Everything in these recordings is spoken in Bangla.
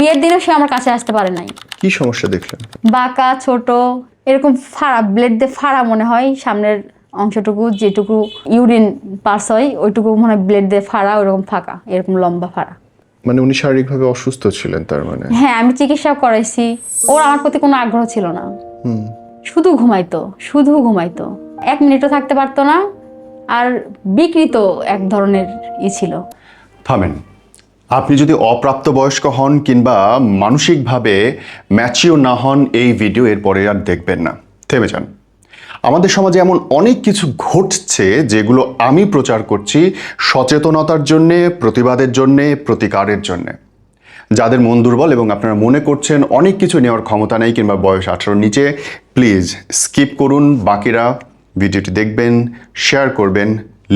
বিয়ের দিনেও সে আমার কাছে আসতে পারে নাই। কি সমস্যা দেখলেন? বাঁকা, ছোট, এরকম ফাড়া, ব্লেড দিয়ে ফাড়া মনে হয় সামনের অংশটুকু, যেটুকু ইউরিন পাস হয় ওইটুকু মনে হয় ব্লেড দিয়ে ফাড়া, ওইরকম ফাঁকা, এরকম লম্বা ফাড়া। মানে উনি শারীরিকভাবে অসুস্থ ছিলেন তার মানে? হ্যাঁ, আমি চিকিৎসা করাইছি। ওর আমার প্রতি কোনো আগ্রহ ছিল না। শুধু ঘুমাইতো, শুধু ঘুমাইতো, 1 মিনিটও থাকতে পারতো না। আর বিকৃত এক ধরনের ছিল। থামেন, আপনি যদি অপ্রাপ্তবয়স্ক হন কিংবা মানসিকভাবে ম্যাচিওর না হন, এই ভিডিও এরপরে আর দেখবেন না। থেমে যান। আমাদের সমাজে এমন অনেক কিছু ঘটছে যেগুলো আমি প্রচার করছি সচেতনতার জন্যে, প্রতিবাদের জন্যে, প্রতিকারের জন্যে। যাদের মন দুর্বল এবং আপনারা মনে করছেন অনেক কিছু নেওয়ার ক্ষমতা নেই কিংবা বয়স 18 নিচে, প্লিজ স্কিপ করুন। বাকিরা ভিডিওটি দেখবেন, শেয়ার করবেন,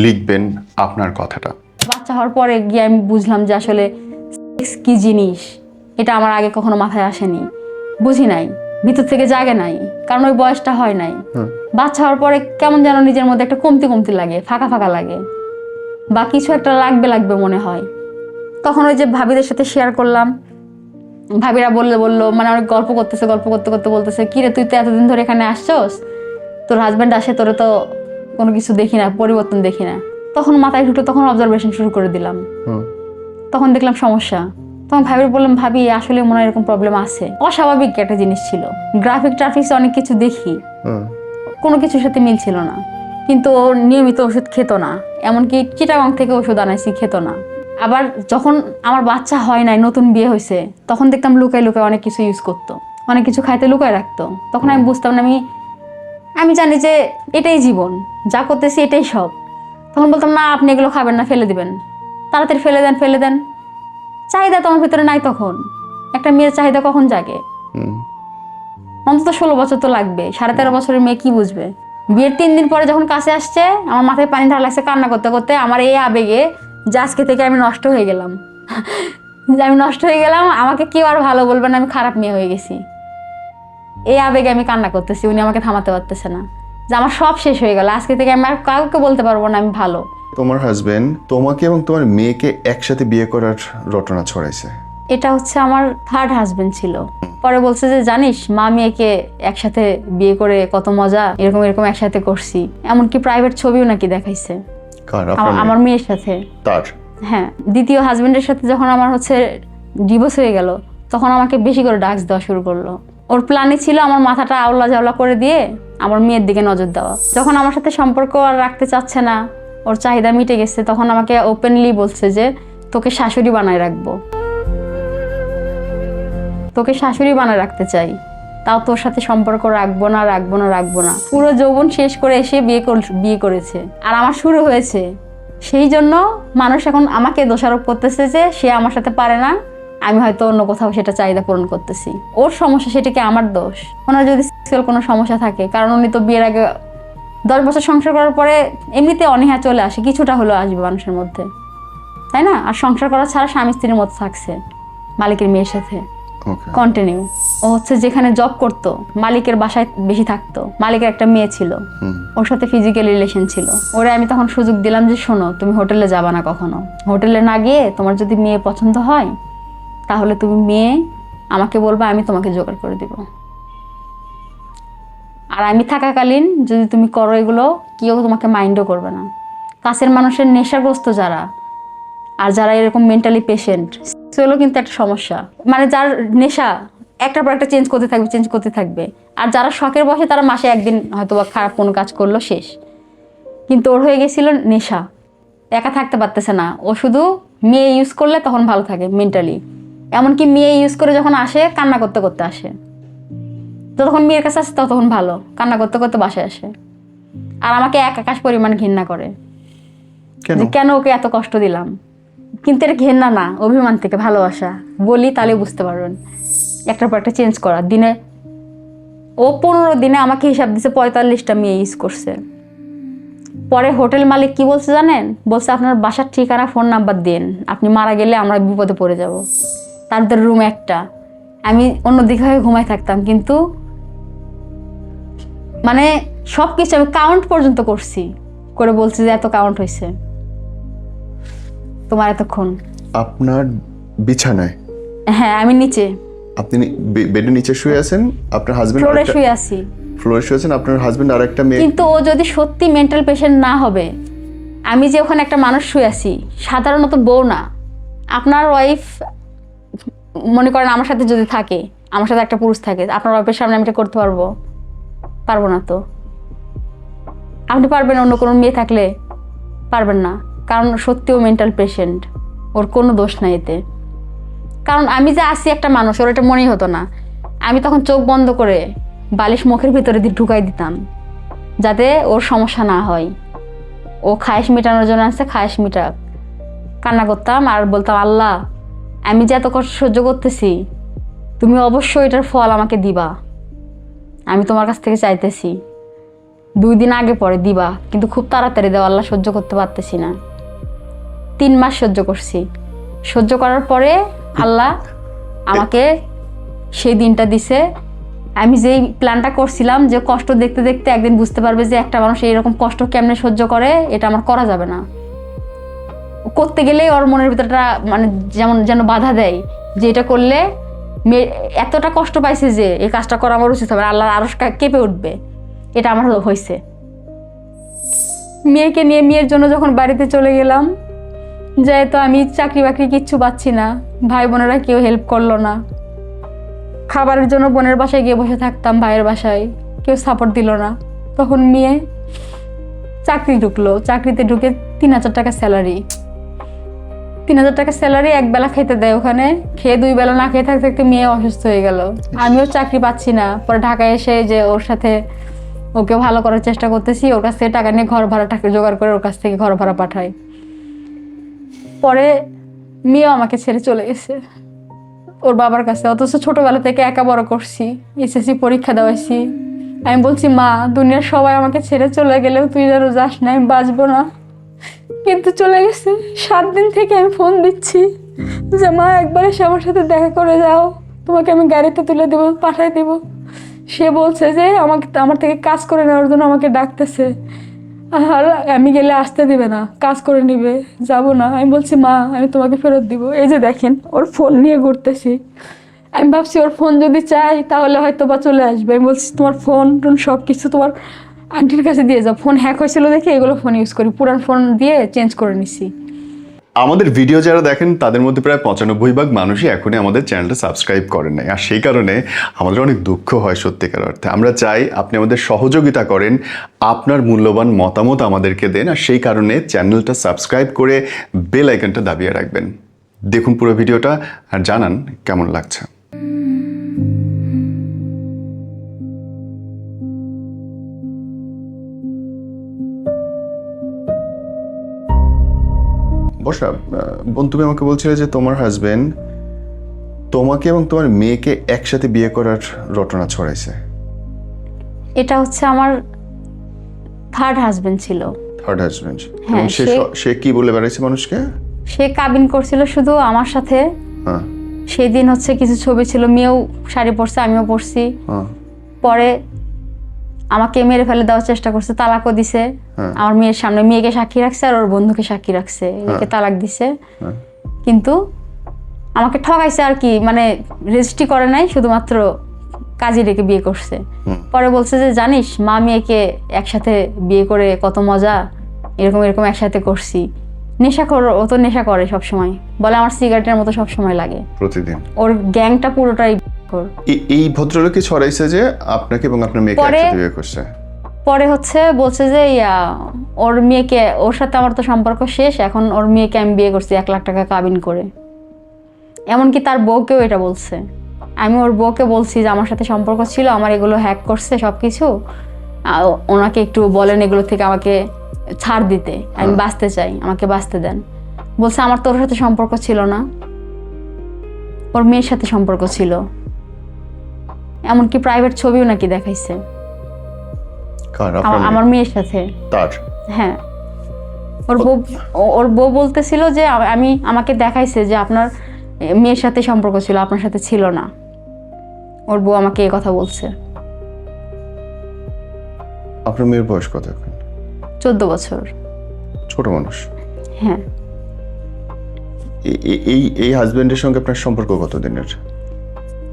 লিখবেন আপনার কথাটা। বাচ্চা হওয়ার পরে গিয়ে আমি বুঝলাম যে আসলে সেক্স কি জিনিস, এটা আমার আগে কখনো মাথায় আসেনি, বুঝি নাই, ভিতর থেকে জাগে নাই, কারণ ওই বয়সটা হয় নাই। বাচ্চা হওয়ার পরে কেমন যেন নিজের মধ্যে একটা কমতি কমতি লাগে, ফাঁকা ফাঁকা লাগে, বা কিছু একটা লাগবে লাগবে মনে হয়। তখন ওই যে ভাবিদের সাথে শেয়ার করলাম, ভাবিরা বললো মানে অনেক গল্প করতেছে, গল্প করতে করতে বলতেছে, কিরে তুই তো এতদিন ধরে এখানে আসছস, তোর হাজব্যান্ড আসে, তোরে তো কোনো কিছু দেখি না, পরিবর্তন দেখি না। তখন মাথায় ঢুকলো, তখন অবজারভেশন শুরু করে দিলাম। তখন দেখলাম সমস্যা। তখন ভাবির বললাম, ভাবি আসলে মনে হয় এরকম প্রবলেম আছে। অস্বাভাবিক একটা জিনিস ছিল। গ্রাফিক ট্রাফিক্স অনেক কিছু দেখি, কোনো কিছুর সাথে মিল ছিল না। কিন্তু ও নিয়মিত ওষুধ খেত না, এমনকি চিটাগাং থেকে ওষুধ আনাইছি, খেত না। আবার যখন আমার বাচ্চা হয় নাই, নতুন বিয়ে হয়েছে, তখন দেখতাম লুকায় লুকায় অনেক কিছু ইউজ করতো, অনেক কিছু খাইতে লুকায় রাখতো। তখন আমি বুঝতাম না, আমি জানি যে এটাই জীবন, যা করতেছি এটাই সব। তখন বলতাম, না আপনি এগুলো খাবেন না, ফেলে দিবেন, তাড়াতাড়ি ফেলে দেন, ফেলে দেন। চাহিদা তোমার ভিতরে নাই তখন। একটা মেয়ের চাহিদা কখন জাগে? অন্তত 16 বছর তো লাগবে। 13.5 বছরের মেয়ে কি বুঝবে? বিয়ের 3 দিন পরে যখন কাছে আসছে, আমার মাথায় পানি ঢালা লাগছে কান্না করতে করতে। আমার এই আবেগে যে আজকে থেকে আমি নষ্ট হয়ে গেলাম, যে আমি নষ্ট হয়ে গেলাম, আমাকে কেউ আর ভালো বলবে না, আমি খারাপ মেয়ে হয়ে গেছি। এই আবেগে আমি কান্না করতেছি, উনি আমাকে থামাতে পারতেছে না, যে আমার সব শেষ হয়ে গেল, আজকে থেকে আমি আর কাউকে বলতে পারবো না আমি ভালো। তোমার হাজবেন্ড তোমাকে এবং তোমার মেয়েকে একসাথে বিয়ে করার রটনা ছড়াইছে। এটা হচ্ছে আমার 3rd হাজবেন্ড ছিল। পরে বলছে যে জানিস, মা মেয়েকে একসাথে বিয়ে করে কত মজা, এরকম এরকম একসাথে করছি, এমনকি প্রাইভেট ছবিও নাকি দেখাইছে আমার মেয়ের সাথে। তার হ্যাঁ, দ্বিতীয় হাজবেন্ডের সাথে যখন আমার হচ্ছে ডিভোর্স হয়ে গেল, তখন আমাকে বেশি করে ডাক্স দেওয়া শুরু করলো। ওর প্ল্যানই ছিল আমার মাথাটা আওলা জাওলা করে দিয়ে আমার মেয়ের দিকে নজর দেওয়া। যখন আমার সাথে সম্পর্ক আর রাখতে চাচ্ছে না, ওর চাহিদা মিটে গেছে, তখন আমাকে ওপেনলি বলছে যে তোকে শাশুড়ি বানায় রাখবো, তোকে শাশুড়ি বানায় রাখতে চাই, তাও তোর সাথে সম্পর্ক রাখবো না, রাখবো না, রাখবো না। পুরো যৌবন শেষ করে এসে বিয়ে করেছে। আর আমার শুরু হয়েছে। সেই জন্য মানুষ এখন আমাকে দোষারোপ করতেছে যে সে আমার সাথে পারে না, আমি হয়তো অন্য কোথাও সেটা চাহিদা পূরণ করতেছি। ওর সমস্যা, সেটাকে আমার দোষ? ওনার যদি সেক্সুয়াল কোনো সমস্যা থাকে, কারণ উনি তো বিয়ের আগে 10 বছর সংসার করার পরে এমনিতে অনীহা চলে আসে, কিছুটা হলেও আসবে মানুষের মধ্যে, তাই না? আর সংসার করা ছাড়া স্বামী স্ত্রীর মতো থাকছে মালিকের মেয়ের সাথে কন্টিনিউ। ও হচ্ছে যেখানে জব করতো, মালিকের বাসায় বেশি থাকতো, মালিকের একটা মেয়ে ছিল, ওর সাথে ফিজিক্যাল রিলেশন ছিল। ওরে আমি তখন সুযোগ দিলাম যে শোনো, তুমি হোটেলে যাবা না কখনো, হোটেলে না গিয়ে তোমার যদি মেয়ে পছন্দ হয় তাহলে তুমি মেয়ে আমাকে বলবা, আমি তোমাকে জোগাড় করে দিব। আর আমি থাকাকালীন যদি তুমি করো এগুলো, কেউ তোমাকে মাইন্ডও করবে না। কাছের মানুষের নেশাগ্রস্ত যারা, আর যারা এরকম মেন্টালি পেশেন্ট, সেগুলো কিন্তু একটা সমস্যা। মানে যার নেশা একটার পর একটা চেঞ্জ করতে থাকবে। আর যারা শখের বসে, তারা মাসে একদিন হয়তো বা খারাপ কোনো কাজ করলো, শেষ। কিন্তু ওর হয়ে গেছিল নেশা, একা থাকতে পারতেছে না। ও শুধু মেয়ে ইউজ করলে তখন ভালো থাকে মেন্টালি। এমনকি মেয়ে ইউজ করে যখন আসে, কান্না করতে করতে আসে। যতক্ষণ মেয়ের কাছে আসে ততক্ষণ ভালো, কান্না করতে করতে বাসায় আসে। আর আমাকে এক আকাশ পরিমাণ ঘৃণা করে যে কেন ওকে এত কষ্ট দিলাম। কিন্তু এটা ঘেন্না না, অভিমান থেকে ভালোবাসা। বলি তাহলে বুঝতে পারবেন। একটার পর একটা চেঞ্জ করা। দিনে ও 15 দিনে আমাকে হিসাব দিছে 45টা মেয়ে ইউজ করছে। পরে হোটেল মালিক কি বলছে জানেন? বলছে আপনার বাসার ঠিকানা, ফোন নাম্বার দিন, আপনি মারা গেলে আমরা বিপদে পড়ে যাব। তাদের রুম একটা, আমি অন্যদিকে হয়ে ঘুমাই থাকতাম। কিন্তু মানে সব কিছু আমি কাউন্ট পর্যন্ত করছি, করে বলছি যে এত কাউন্ট হয়েছে তোমার এতক্ষণ। আপনার বিছানায়? হ্যাঁ আমি নিচে আপনি বেডের নিচে শুয়ে আছেন, আপনার হাজবেন্ড ফ্লোরে শুয়ে আছি, ফ্লোরে শুয়ে আছেন, আপনার হাজবেন্ড আর একটা মেয়ে। কিন্তু ও যদি সত্যি মেন্টাল পেশেন্ট না হবে, আমি যে ওখানে একটা মানুষ শুয়ে আছি, সাধারণত বউ না, আপনার ওয়াইফ মনে করেন আমার সাথে যদি থাকে, আমার সাথে একটা পুরুষ থাকে, আপনার ওয়াইফের সামনে আমি এটা করতে পারবো? পারবো না তো। আপনি পারবেন, অন্য কোনো মেয়ে থাকলে পারবেন না, কারণ সত্যিও মেন্টাল পেশেন্ট, ওর কোনো দোষ নাই এতে। কারণ আমি যে আসি একটা মানুষ, ওর এটা মনেই হতো না। আমি তখন চোখ বন্ধ করে বালিশ মুখের ভিতরে দিয়ে ঢুকাই দিতাম, যাতে ওর সমস্যা না হয়। ও খায়েশ মেটানোর জন্য আসছে, খায়েশ মিটাক। কান্না করতাম আর বলতাম, আল্লাহ আমি যে এত কষ্ট সহ্য করতেছি, তুমি অবশ্যই এটার ফল আমাকে দিবা, আমি তোমার কাছ থেকে চাইতেছি। 2 দিন আগে পরে দিবা, কিন্তু খুব তাড়াতাড়ি দাও, আল্লাহ সহ্য করতে পারতেছি না। 3 মাস সহ্য করছি। সহ্য করার পরে আল্লাহ আমাকে সেই দিনটা দিছে। আমি যেই প্ল্যানটা করছিলাম যে কষ্ট দেখতে দেখতে একদিন বুঝতে পারবে যে একটা মানুষ এইরকম কষ্ট কেমনে সহ্য করে, এটা আমার করা যাবে না। করতে গেলেই ওর মনের ভিতরটা মানে যেন বাধা দেয় যে এটা করলে এতটা কষ্ট পাইছে যে এই কাজটা করা আমার উচিত হবে, আল্লাহর আরশ কেঁপে উঠবে। এটা আমার হয়েছে। মেয়েকে নিয়ে, মেয়ের জন্য যখন বাড়িতে চলে গেলাম, যাই তো আমি চাকরি বাকরি কিচ্ছু পাচ্ছি না, ভাই বোনেরা কেউ হেল্প করলো না। খাবারের জন্য বোনের বাসায় গিয়ে বসে থাকতাম, ভাইয়ের বাসায় কেউ সাপোর্ট দিল না। তখন মেয়ে চাকরি ঢুকলো, চাকরিতে ঢুকে 3000 টাকা স্যালারি। 3000 টাকা স্যালারি, একবেলা খেতে দেয় ওখানে, খেয়ে 2 বেলা না খেয়ে থাকতে থাকতে মেয়ে অসুস্থ হয়ে গেল। আমিও চাকরি পাচ্ছি না। পরে ঢাকায় এসে যে ওর সাথে ওকে ভালো করার চেষ্টা করতেছি, ওর কাছ থেকে টাকা নিয়ে ঘর ভাড়া টাকা জোগাড় করে ওর কাছ থেকে ঘর ভাড়া পাঠাই। পরে মেয়েও আমাকে ছেড়ে চলে গেছে ওর বাবার কাছে, অথচ ছোটবেলা থেকে একা বড় করছি, এসএসসি পরীক্ষা দেওয়াইছি। আমি বলছি, মা দুনিয়ার সবাই আমাকে ছেড়ে চলে গেলেও তুই যেন যাস না, আমি বাঁচবো না। কিন্তু চলে গেছে। 7 দিন থেকে আমি ফোন দিচ্ছি যে মা একবার এসে আমার সাথে দেখা করে যাও, তোমাকে আমি গাড়িতে তুলে দেবো, পাঠাই দেবো। সে বলছে যে আমার থেকে কাজ করে নেওয়ার জন্য আমাকে ডাকতেছে, আর আমি গেলে আসতে দিবে না, কাজ করে নিবে, যাব না। আমি বলছি, মা আমি তোমাকে ফেরত দিব। এই যে দেখেন ওর ফোন নিয়ে ঘুরতেছি। আমি ভাবছি ওর ফোন যদি চাই তাহলে হয়তো বা চলে আসবে। আমি বলছি, তোমার ফোন টোন সব কিছু তোমার আন্টির কাছে দিয়ে যাও। ফোন হ্যাক হয়েছিল দেখে এগুলো ফোন ইউজ করি, পুরান ফোন দিয়ে চেঞ্জ করে নিছি। আমাদের ভিডিও যারা দেখেন তাদের মধ্যে প্রায় 95% মানুষই এখনই আমাদের চ্যানেলটা সাবস্ক্রাইব করেন নাই, আর সেই কারণে আমাদের অনেক দুঃখ হয় সত্যিকার অর্থে। আমরা চাই আপনি আমাদের সহযোগিতা করেন, আপনার মূল্যবান মতামত আমাদেরকে দেন, আর সেই কারণে চ্যানেলটা সাবস্ক্রাইব করে বেল আইকনটা দাবিয়ে রাখবেন। দেখুন পুরো ভিডিওটা আর জানান কেমন লাগছে। বর্ষা, বোন তুমি আমাকে বলছিলে যে তোমার হাজবেন্ড তোমাকে এবং তোমার মেয়েকে একসাথে বিয়ে করার রটনা ছড়াইছে। এটা হচ্ছে আমার 3rd হাজবেন্ড ছিল। 3rd husband? হ্যাঁ, সে কি বলে বেড়াইছে মানুষকে? সে কাবিন করছিল শুধু আমার সাথে। হ্যাঁ। সেই দিন হচ্ছে কিছু ছবি ছিল, মেয়েও শাড়ি পরছে, আমিও পরছি। হ্যাঁ। পরে আমাকে মেরে ফেলে দেওয়ার চেষ্টা করছে, তালাকও দিছে আমার মেয়ের সামনে। মেয়েকে সাক্ষী রাখছে আর ওর বন্ধুকে সাক্ষী রাখছে, একে তালাক দিছে। কিন্তু আমাকে ঠকাইছে আর কি, মানে রেজিস্ট্রি করে নাই, শুধুমাত্র কাজী রেখে বিয়ে করছে। পরে বলছে যে জানিস মা মেয়েকে একসাথে বিয়ে করে কত মজা, এরকম এরকম একসাথে করছি। নেশাখোর, ও তো নেশা করে সবসময়, বলে আমার সিগারেটের মতো সবসময় লাগে প্রতিদিন। ওর গ্যাংটা পুরোটাই। এই ভদ্রলোকই ছড়াইছে যে আপনাকে এবং আপনার মেয়েকে একসাথে বিয়ে করছে। পরে হচ্ছে বলছে যে ওর মেয়েকে, ওর সাথে আমার তো সম্পর্ক শেষ, এখন ওর মেয়েকে আমি বিয়ে করছি 1 লাখ টাকা কাবিন করে। এমনকি তার বউকেও এটা বলছে। আমি ওর বউকে বলছি যে আমার সাথে সম্পর্ক ছিল, আমার এগুলো হ্যাক করছে সব কিছু, ওনাকে একটু বলেন এগুলো থেকে আমাকে ছাড় দিতে, আমি বাঁচতে চাই, আমাকে বাঁচতে দেন। বলছে আমার তোর সাথে সম্পর্ক ছিল না, ওর মেয়ের সাথে সম্পর্ক ছিল। এমনকি প্রাইভেট ছবিও নাকি দেখাইছে আমার মেয়ের সাথে। তার? হ্যাঁ। ওর বউ বলতেছিল যে আমাকে দেখাইছে যে আপনার মেয়ের সাথে সম্পর্ক ছিল, আপনার সাথে ছিল না। ওর বউ আমাকে এই কথা বলছে। আপনার মেয়ের বয়স কত এখন? 14 বছর। ছোট মানুষ। হ্যাঁ। এই হাজবেন্ডের সঙ্গে আপনার সম্পর্ক কতদিনের?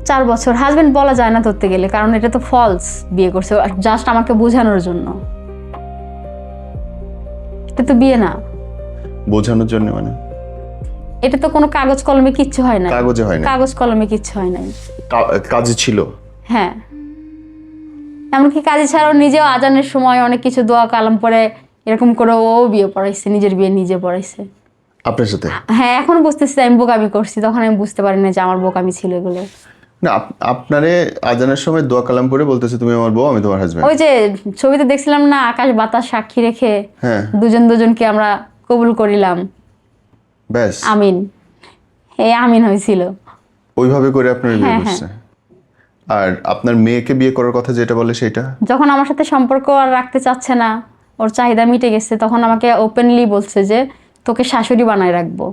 4 বছর। হাজবেন্ড বলা যায় না ধরতে গেলে, কারণ এটা তো ফলস বিয়ে করছে, জাস্ট আমাকে বোঝানোর জন্য। এটা তো বিয়ে না। বোঝানোর জন্য মানে? এটা তো কোনো কাগজ কলমে কিচ্ছু হয় না। কাগজে হয় না? কাগজ কলমে কিচ্ছু হয় নাই। কাজে ছিল? হ্যাঁ, এমনকি কাজে ছাড়াও নিজেও আজানের সময় অনেক কিছু দোয়া কালাম পরে এরকম করে ও বিয়ে পড়াইছে, নিজের বিয়ে নিজে পড়াইছে আপনার সাথে? হ্যাঁ, এখন বুঝতেছি আমি বোকামি করছি, তখন আমি বুঝতে পারি না যে আমার বোকামি ছিল এগুলো। না, আপনারে আজানের সময় দোয়া কালাম করে বলতেছে তুমি আমার বউ, আমি তোমার হাজবেন্ড। ওই যে ছবিতে দেখছিলাম না, আকাশ বাতাস সাক্ষী রেখে হ্যাঁ, দুজনকে আমরা কবুল করিলাম, ব্যাস আমিন। এই আমিন হয়েছিল। ওইভাবে করে আপনার বিয়ে হ্যাঁ, করছে। আর আপনার মেয়েকে বিয়ে করার কথা যেটা বলে সেটা? যখন আমার সাথে সম্পর্ক আর রাখতে চাচ্ছে না, ওর চাহিদা মিটে গেছে, তখন আমাকে ওপেনলি বলছে যে তোকে শাশুড়ি বানায় রাখবো,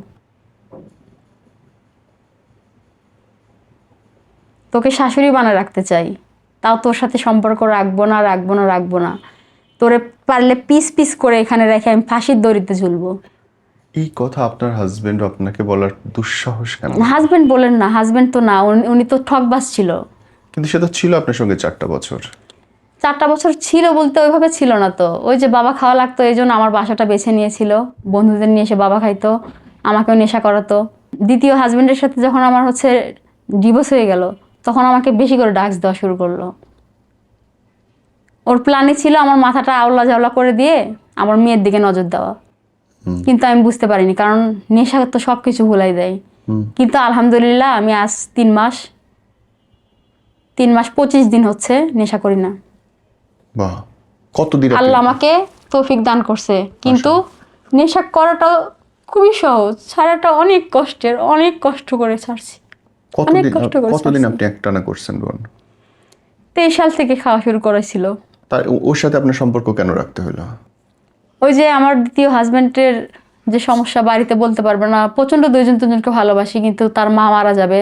তোকে শাশুড়ি বানায় রাখতে চাই, তাও তোর সাথে সম্পর্ক রাখবো না, রাখবো না, রাখবো না, তোরে পারলে পিস পিস করে এখানে রেখে আমি ফাঁসির দড়িতে ঝুলবো। এই কথা আপনার হাজবেন্ড আপনাকে বলার দুঃসাহস কেন? হাজবেন্ড বলেন না, হাজবেন্ড তো না, উনি তো ঠকবাজ ছিল। কিন্তু সে তো ছিল আপনার সঙ্গে 4টা বছর। 4টা বছর ছিল বলতে ওইভাবে ছিল না তো, ওই যে বাবা খাওয়া লাগতো এই জন্য আমার বাসাটা বেছে নিয়েছিল, বন্ধুদের নিয়ে এসে বাবা খাইতো, আমাকেও নেশা করাতো। দ্বিতীয় হাজবেন্ডের সাথে যখন আমার হচ্ছে ডিভোর্স হয়ে গেল, তখন আমাকে বেশি করে ড্রাগস দেওয়া শুরু করলো। ওর প্ল্যানে ছিল আমার মাথাটা আওলা ঝাওলা করে দিয়ে আমার মেয়ের দিকে নজর দেওয়া, কিন্তু আমি বুঝতে পারিনি, কারণ নেশা তো সব কিছু ভুলাই দেয়। কিন্তু আলহামদুলিল্লাহ আমি আজ 3 মাস 25 দিন হচ্ছে নেশা করি না। বাহ, কতদিন? আল্লাহ আমাকে তৌফিক দান করছে, কিন্তু নেশা করাটা খুবই সহজ, ছাড়াটা অনেক কষ্টের, অনেক কষ্ট করে ছাড়ছি। অনেক কষ্ট করে কতদিন ছাড়ছি। আপনি একটানা করছেন বোন? 23 সাল থেকে খাওয়া শুরু করেছিল। তাই ওর সাথে আপনার সম্পর্ক কেন রাখতে হলো? ওই যে আমার দ্বিতীয় হাজবেন্ডের যে সমস্যা, বাড়িতে বলতে পারবে না, প্রচন্ড দুজনকে ভালোবাসি, কিন্তু তার মা মারা যাবে,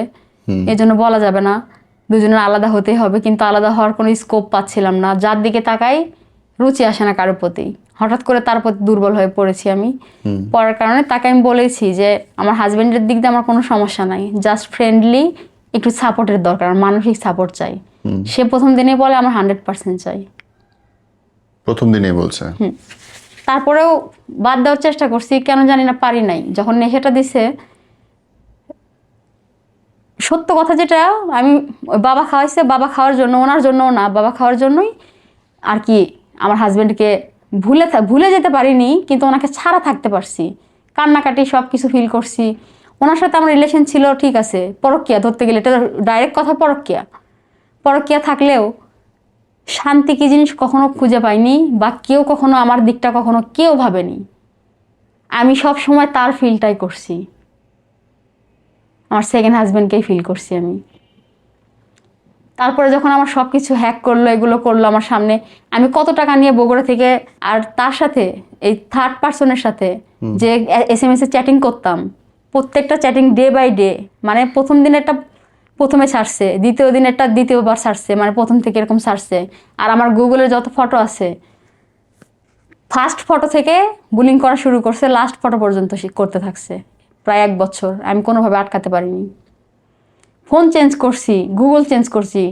এই জন্য বলা যাবে না, দুজনের আলাদা হতেই হবে, কিন্তু আলাদা হওয়ার কোনো স্কোপ পাচ্ছিলাম না। যার দিকে তাকাই রুচি আসে না কারোর প্রতি, হঠাৎ করে তার প্রতি দুর্বল হয়ে পড়েছি আমি। পড়ার কারণে তাকে আমি বলেছি যে আমার হাজবেন্ডের দিক দিয়ে আমার কোনো সমস্যা নাই, জাস্ট ফ্রেন্ডলি একটু সাপোর্টের দরকার, মানসিক সাপোর্ট চাই। সে প্রথম দিনেই বলে আমার 100% চাই। প্রথম দিনেই বলছে? তারপরেও বাদ দেওয়ার চেষ্টা করছি, কেন জানি না পারি নাই। যখন নেশাটা দিছে, সত্য কথা যেটা, আমি ওই বাবা খাওয়াইছে, বাবা খাওয়ার জন্য, ওনার জন্যও না, বাবা খাওয়ার জন্যই আর কি আমার হাজবেন্ডকে ভুলে যেতে পারিনি, কিন্তু ওনাকে ছাড়া থাকতে পারছি, কান্নাকাটি সব কিছু ফিল করছি। ওনার সাথে আমার রিলেশন ছিল ঠিক আছে, পরকীয়া ধরতে গেলে, এটা ডাইরেক্ট কথা, পরকীয়া থাকলেও শান্তি কি জিনিস কখনো খুঁজে পাইনি, বা কেউ কখনো আমার দিকটা কখনো কেউ ভাবেনি। আমি সব সময় তার ফিলটাই করছি, আমার সেকেন্ড হাজবেন্ডকেই ফিল করছি আমি। তারপরে যখন আমার সব কিছু হ্যাক করলো, এগুলো করলো আমার সামনে, আমি কত টাকা নিয়ে বগুড়া থেকে, আর তার সাথে এই থার্ড পার্সনের সাথে যে SMS এ চ্যাটিং করতাম, প্রত্যেকটা চ্যাটিং ডে বাই ডে, মানে প্রথম দিনেরটা প্রথমে ছাড়ছে, দ্বিতীয় দিনেরটা দ্বিতীয়বার ছাড়ছে, মানে প্রথম থেকে এরকম ছাড়ছে। আর আমার গুগলের যত ফটো আছে, ফার্স্ট ফটো থেকে বুলিং করা শুরু করছে, লাস্ট ফটো পর্যন্ত সে করতে থাকছে প্রায় 1 বছর। আমি কোনোভাবে আটকাতে পারিনি। ফোন চেঞ্জ করছি, গুগল চেঞ্জ করছি,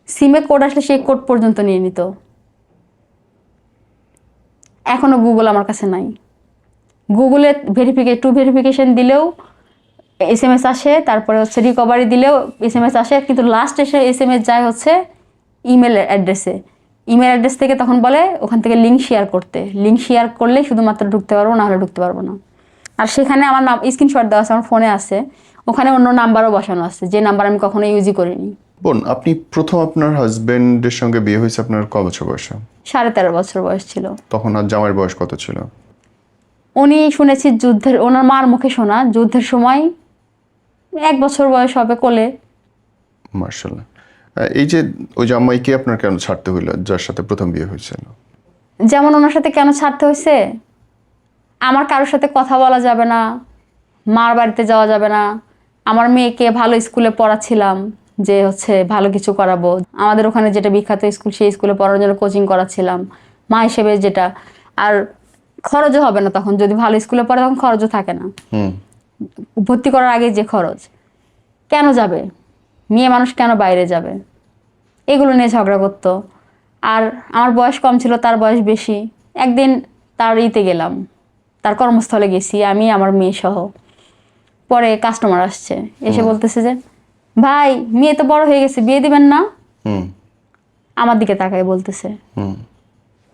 সিমে কোড আসলে সেই কোড পর্যন্ত নিয়ে নিত। এখনো গুগল আমার কাছে নাই। গুগলে ভেরিফিকেশন দিলেও SMS আসে, তারপরে হচ্ছে রিকভারি দিলেও SMS আসে, কিন্তু লাস্ট এসে SMS যায় হচ্ছে ইমেল অ্যাড্রেস থেকে। তখন বলে ওখান থেকে লিঙ্ক শেয়ার করতে, লিঙ্ক শেয়ার করলে শুধুমাত্র ঢুকতে পারবো, না হলে ঢুকতে পারবো না। আর সেখানে আমার নাম স্ক্রিনশট দেওয়া আছে, আমার ফোনে আছে, ওখানে অন্য নাম্বারও বসানো আছে, যে নাম্বার আমি কখনো ইউজই করিনি। বোন, আপনি প্রথম আপনার হাজবেন্ডের সঙ্গে বিয়ে হয়েছে আপনার কত বছর বয়সে? 13.5 বছর বয়স ছিল। তখন আর জামাইয়ের বয়স কত ছিল? উনি শুনেছি যুদ্ধের, ওনার মার মুখে শোনা, যুদ্ধের সময় 1 বছর বয়স হবে কোলে। মার্শাল্লাহ। এই যে ওই জামাইকে আপনার কেন ছাড়তে হইলো যার সাথে প্রথম বিয়ে হয়েছিল? যেমন ওনার সাথে কেন ছাড়তে হয়েছে, আমার কারোর সাথে কথা বলা যাবে না, মার বাড়িতে যাওয়া যাবে না, আমার মেয়েকে ভালো স্কুলে পড়াচ্ছিলাম, যে হচ্ছে ভালো কিছু করাবো, আমাদের ওখানে যেটা বিখ্যাত স্কুল, সেই স্কুলে পড়ানোর জন্য কোচিং করাচ্ছিলাম মা হিসেবে, যেটা আর খরচও হবে না তখন, যদি ভালো স্কুলে পড়ে তখন খরচও থাকে না। ভর্তি করার আগে যে খরচ, কেন যাবে, মেয়ে মানুষ কেন বাইরে যাবে, এগুলো নিয়ে ঝগড়া করতো। আর আমার বয়স কম ছিল, তার বয়স বেশি। একদিন তার গেলাম, তার কর্মস্থলে গেছি আমি আমার মেয়ে সহ। পরে কাস্টমার আসছে, এসে বলতেছে যে ভাই মেয়ে তো বড় হয়ে গেছে, বিয়ে দিবেন না? আমার দিকে তাকায় বলতেছে।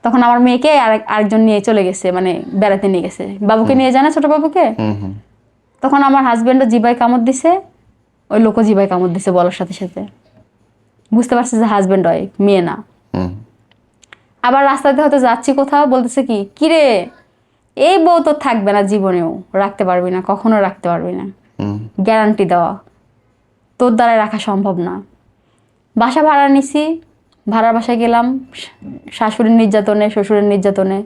তখন আমার মেয়েকে আরেকজন নিয়ে চলে গেছে, মানে বেড়াতে নিয়ে গেছে, বাবুকে নিয়ে যায় না, ছোট বাবুকে। তখন আমার হাজবেন্ডও জিবায় কামড় দিছে, ওই লোকও জিবায় কামড় দিছে বলার সাথে সাথে। বুঝতে পারছে যে হাজবেন্ড হয়, মেয়ে না। আবার রাস্তাতে হয়তো যাচ্ছি কোথাও, বলতেছে কি কিরে এই বউ তো থাকবে না জীবনেও, রাখতে পারবি না, কখনো রাখতে পারবি না, গ্যারান্টি দেওয়া তোর দ্বারাই রাখা সম্ভব না। বাসা ভাড়া নিছি, ভাড়ার বাসায় গেলাম শাশুড়ির নির্যাতনে, শ্বশুরের নির্যাতনে,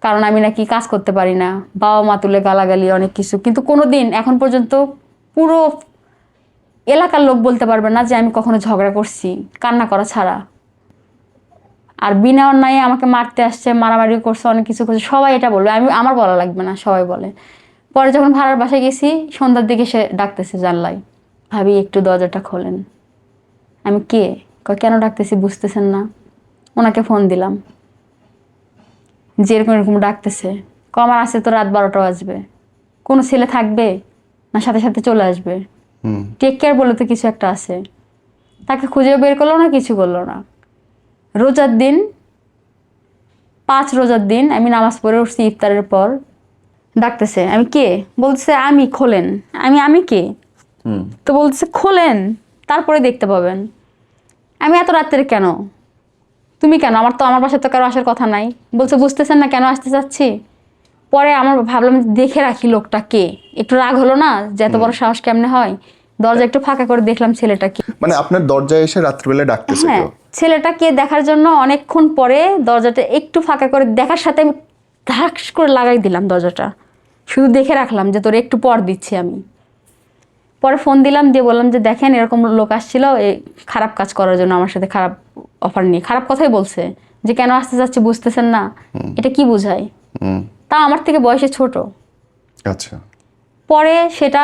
কারণ আমি নাকি কাজ করতে পারি না, বাবা মা তুলে গালাগালি অনেক কিছু। কিন্তু কোনোদিন এখন পর্যন্ত পুরো এলাকার লোক বলতে পারবে না যে আমি কখনো ঝগড়া করছি, কান্না করা ছাড়া। আর বিনা অন্যায় আমাকে মারতে আসছে, মারামারি করছে, অনেক কিছু করছে, সবাই এটা বলবে, আমার বলা লাগবে না, সবাই বলে। পরে যখন ভাড়ার বাসায় গেছি, সন্ধ্যার দিকে সে ডাকতেছে জানলাই, ভাবি একটু দরজাটা খোলেন। আমি কে? কেন ডাকতেছি বুঝতেছেন না? ওনাকে ফোন দিলাম, যে এরকম এরকম ডাকতেছে। আমার আসে তো রাত 12টা বাজবে, কোনো ছেলে থাকবে না সাথে সাথে চলে আসবে? টেক কেয়ার বলে তো কিছু একটা আছে। তাকে খুঁজে বের করলো না, কিছু করলো না। রোজার দিন, 5 রোজার দিন আমি নামাজ পড়ে উঠছি ইফতারের পর, ডাকতেছে। আমি কে? বলতেছে আমি, খোলেন। আমি কে? তো বলতেছে খোলেন, তারপরে দেখতে পাবেন। আমি এত রাত্রে কেন? তুমি কেন? আমার বাসায় তো কারো আসার কথা নাই। বলছে বুঝতেছেন না কেন আসতে চাচ্ছি? পরে আমার ভাবলাম দেখে রাখি লোকটা কে। একটু রাগ হলো না যে এত বড় সাহস কেমনে হয়। দরজা একটু ফাঁকা করে দেখলাম ছেলেটা কি। মানে আপনার দরজায় এসে রাত্রিবেলা ডাকতেছে হ্যাঁ, কেউ? ছেলেটা কে দেখার জন্য অনেকক্ষণ পরে দরজাটা একটু ফাঁকা করে দেখার সাথে আমি ধাক্স করে লাগাই দিলাম দরজাটা। শুধু দেখে রাখলাম যে তোর একটু পর দিচ্ছি আমি। পরে ফোন দিলাম, দিয়ে বললাম যে দেখেন এরকম লোক আসছিল এই খারাপ কাজ করার জন্য, আমার সাথে খারাপ অফার নিয়ে খারাপ কথাই বলছে, যে কেন আসতে যাচ্ছে বুঝতেছেন না, এটা কি বোঝায়? তা আমার থেকে বয়সে ছোট। আচ্ছা। পরে সেটা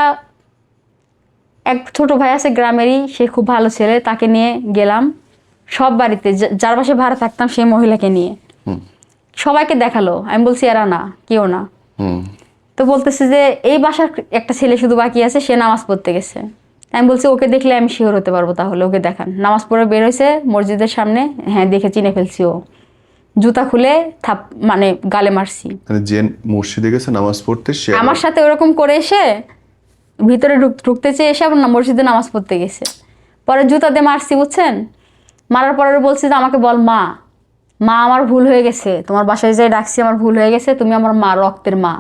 এক ছোট ভাই আছে গ্রামেরই, সে খুব ভালো ছেলে, তাকে নিয়ে গেলাম সব বাড়িতে, যার বাসায় ভাড়া থাকতাম সেই মহিলাকে নিয়ে সবাইকে দেখালো। আমি বলছি এরা না, কেউ না। তো বলতেছে যে এই বাসার একটা ছেলে শুধু বাকি আছে, সে নামাজ পড়তে গেছে। আমি বলছি ওকে দেখলে আমি শিওর হতে পারবো, তাহলে ওকে দেখান। নামাজ পড়ে বের হয়েছে মসজিদের সামনে, হ্যাঁ দেখে চিনে ফেলছি। ও জুতা খুলে মানে গালে মারছি। মানে যে মসজিদে গেছে নামাজ পড়তে, সে আমার সাথে ওরকম করে এসে ভিতরে ঢুকতে চেয়ে এসে আবার মসজিদে নামাজ পড়তে গেছে। পরে জুতা দিয়ে মারছি, বুঝছেন? মারার পরে বলছি যে আমাকে বল মা, মা আমার ভুল হয়ে গেছে, তোমার বাসায় যাই ডাকছি আমার ভুল হয়ে গেছে, তুমি আমার মা, রক্তের মা,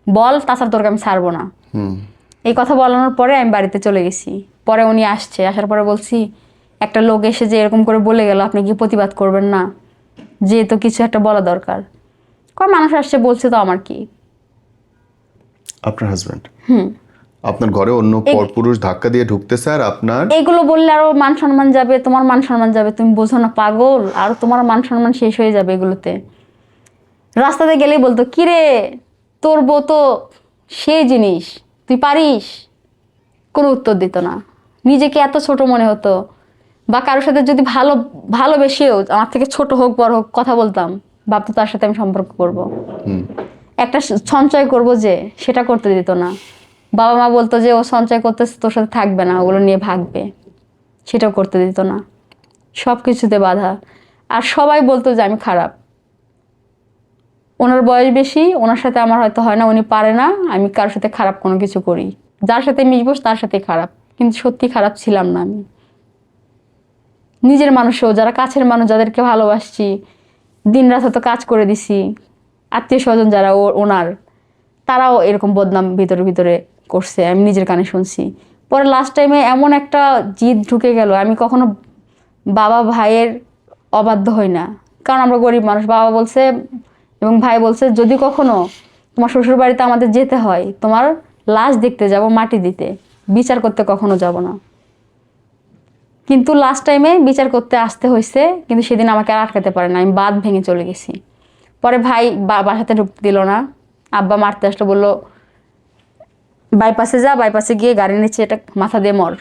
বল, তাছাড়া তোরকে আমি ছাড়বো না। এই কথা বলানোর পরে আমি বাড়িতে চলে গেছি। পরে উনি আসছে, আসার পরে বলছি একটা লোক এসে যে এরকম করে বলে গেল, আপনি কি প্রতিবাদ করবেন না? যেহেতু কিছু একটা বলা দরকার। মানুষ আসছে বলছে তো আমার কি? আপনার হাজবেন্ড আপনার ঘরে অন্য পরপুরুষ ধাক্কা দিয়ে ঢুকতেছে, আর আপনার এগুলো বললে আরো মান সম্মান যাবে, তোমার মান সম্মান যাবে, তুমি বোঝো না পাগল, আর তোমার মান সম্মান শেষ হয়ে যাবে এগুলোতে। রাস্তাতে গেলেই বলতো কিরে তোর বউ তো সেই জিনিস, তুই পারিস। কোনো উত্তর দিত না, নিজেকে এত ছোট মনে হতো। বা কারোর সাথে যদি ভালোবেসেও আমার থেকে ছোট হোক বড় হোক কথা বলতাম, ভাবতো তার সাথে আমি সম্পর্ক করব, একটা সঞ্চয় করব, যে সেটা করতে দিত না। বাবা মা বলতো যে ও সঞ্চয় করতেছে, তোর সাথে থাকবে না, ওগুলো নিয়ে ভাগবে, সেটাও করতে দিত না। সব কিছুতে বাধা। আর সবাই বলতো যে আমি খারাপ। ওনার বয়স বেশি, ওনার সাথে আমার হয়তো হয় না, উনি পারে না আমি কারোর সাথে খারাপ কোনো কিছু করি। যার সাথে মিশবো তার সাথে খারাপ, কিন্তু সত্যি খারাপ ছিলাম না আমি। নিজের মানুষও, যারা কাছের মানুষ, যাদেরকে ভালোবাসছি, দিন রাত হয়তো কাজ করে দিছি, আত্মীয় স্বজন যারা ওনার, তারাও এরকম বদনাম ভিতরে ভিতরে করছে, আমি নিজের কানে শুনছি। পরে লাস্ট টাইমে এমন একটা জিদ ঢুকে গেল, আমি কখনো বাবা ভাইয়ের অবাধ্য হই না, কারণ আমরা গরিব মানুষ। বাবা বলছে এবং ভাই বলছে যদি কখনো তোমার শ্বশুর বাড়িতে আমাদের যেতে হয়, তোমার লাশ দেখতে যাব, মাটি দিতে, বিচার করতে কখনো যাব না। কিন্তু লাস্ট টাইমে বিচার করতে আসতে হয়েছে, কিন্তু সেদিন আমাকে আর আটকাতে পারে না, আমি বাঁধ ভেঙে চলে গেছি। পরে ভাই বাসাতে ঢুকতে দিল না, আব্বা মারতে আসলো, বললো বাইপাসে যা, বাইপাসে গিয়ে গাড়ি নিচ্ছে, এটা মাথা দিয়ে মর,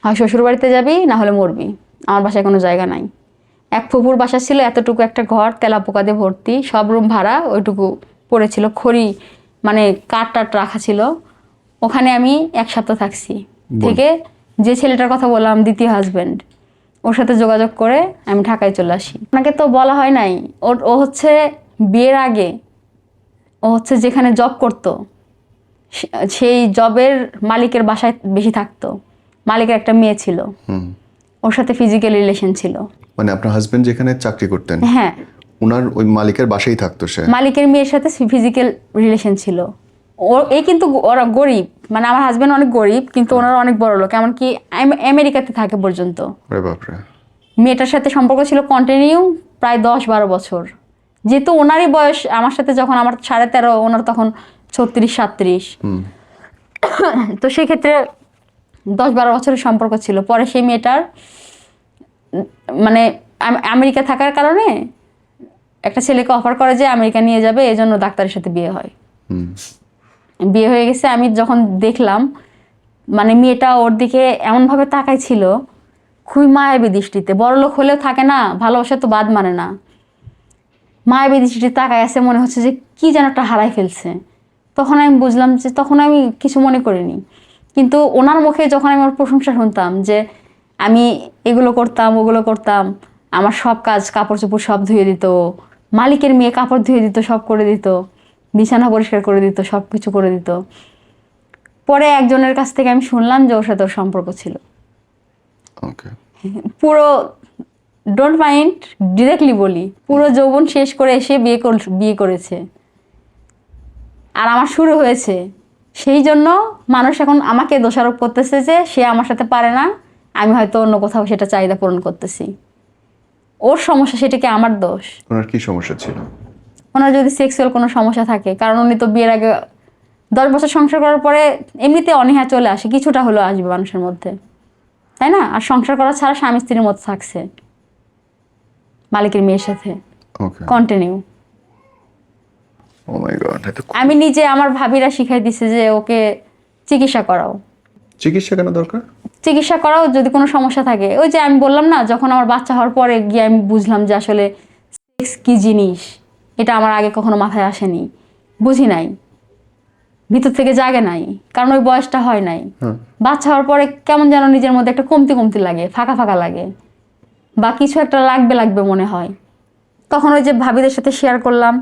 হয় শ্বশুর বাড়িতে যাবি না হলে মরবি, আমার বাসায় কোনো জায়গা নাই। এক ফুপুর বাসা ছিল, এতটুকু একটা ঘর, তেলাপোকা দিয়ে ভর্তি, সব রুম ভাড়া, ওইটুকু পড়েছিল, খড়ি মানে কাঠ টাট রাখা ছিল। ওখানে আমি 1 সপ্তাহ থাকছি। থেকে যে ছেলেটার কথা বললাম, দ্বিতীয় হাজব্যান্ড, ওর সাথে যোগাযোগ করে আমি ঢাকায় চলে আসি। আপনাকে তো বলা হয় নাই, ও হচ্ছে বিয়ের আগে ও হচ্ছে যেখানে জব করতো সেই জবের মালিকের বাসায় বেশি থাকতো। মালিকের একটা মেয়ে ছিল, ওর সাথে ফিজিক্যাল রিলেশন ছিল। মানে আপনার হাজবেন্ড যেখানে চাকরি করতেন, হ্যাঁ, ওনার ওই মালিকের বাসায় থাকতো সে? মালিকের মেয়ের সাথে ফিজিক্যাল রিলেশন ছিল। এই কিন্তু ওরা গরিব, মানে আমার হাজবেন্ড অনেক গরিব, কিন্তু ওনারা অনেক বড় লোক, এমনকি আমেরিকাতে থাকে পর্যন্ত। বাপরে। মেয়েটার সাথে সম্পর্ক ছিল কন্টিনিউ প্রায় 10-12 বছর। যেহেতু ওনারই বয়স আমার সাথে, যখন আমার 13.5, ওনার তখন 36-37, তো সেক্ষেত্রে 10-12 বছরের সম্পর্ক ছিল। পরে সেই মেয়েটার মানে আমেরিকা থাকার কারণে একটা ছেলেকে অফার করে যে আমেরিকা নিয়ে যাবে, এই জন্য ডাক্তারের সাথে বিয়ে হয়। বিয়ে হয়ে গেছে। আমি যখন দেখলাম, মানে মেয়েটা ওর দিকে এমনভাবে তাকাইছিল, খুবই মায়াবী দৃষ্টিতে। বড়লোক হলেও থাকে না, ভালোবাসা তো বাদ মানে না, মায়াবী দৃষ্টিতে তাকায় আছে, মনে হচ্ছে যে কি যেন একটা হারাই ফেলছে। তখন আমি বুঝলাম যে, তখন আমি কিছু মনে করিনি, কিন্তু ওনার মুখে যখন আমি ওর প্রশংসা শুনতাম যে আমি এগুলো করতাম ওগুলো করতাম, আমার সব কাজ, কাপড় চোপড় সব ধুয়ে দিত, মালিকের মেয়ে কাপড় ধুয়ে দিত, সব করে দিত, বিছানা পরিষ্কার করে দিত, সব কিছু করে দিত। পরে একজনের কাছ থেকে আমি শুনলাম যে ওর সাথে ওর সম্পর্ক ছিল। পুরো, ডোন্ট মাইন্ড, ডিরেক্টলি বলি, পুরো যৌবন শেষ করে এসে বিয়ে করেছে। আর আমার শুরু হয়েছে, সেই জন্য মানুষ এখন আমাকে দোষারোপ করতেছে যে সে আমার সাথে পারে না, আমি হয়তো অন্য কোথাও সেটা চাহিদা পূরণ করতেছি। ওর সমস্যা, সেটাকে আমার দোষ? ওনার কি সমস্যা ছিল? ওনার যদি সেক্সুয়াল কোনো সমস্যা থাকে, কারণ উনি তো বিয়ের আগে 10 বছর সংসার করার পরে এমনিতে অনীহা চলে আসে, কিছুটা হলেও আসবে মানুষের মধ্যে, তাই না? আর সংসার করা ছাড়া স্বামী স্ত্রীর মতো থাকছে মালিকের মেয়ের সাথে কন্টিনিউ। ও মাই গড। আমি নিজে আমার ভাবিরা শিখাই দিছে যে ওকে চিকিৎসা করাও। চিকিৎসা কেন দরকার? চিকিৎসা করাও যদি কোনো সমস্যা থাকে। ওই যে আমি বললাম না, যখন আমার বাচ্চা হওয়ার পরে গিয়ে আমি বুঝলাম যে আসলে সেক্স কী জিনিস, এটা আমার আগে কখনো মাথায় আসেনি, বুঝি নাই, ভিতর থেকে জাগে নাই, কারণ ওই বয়সটা হয় নাই। বাচ্চা হওয়ার পরে কেমন যেন নিজের মধ্যে একটা কমতি কমতি লাগে, ফাঁকা ফাঁকা লাগে, বা কিছু একটা লাগবে মনে হয়। তখন ওই যে ভাবিদের সাথে শেয়ার করলাম,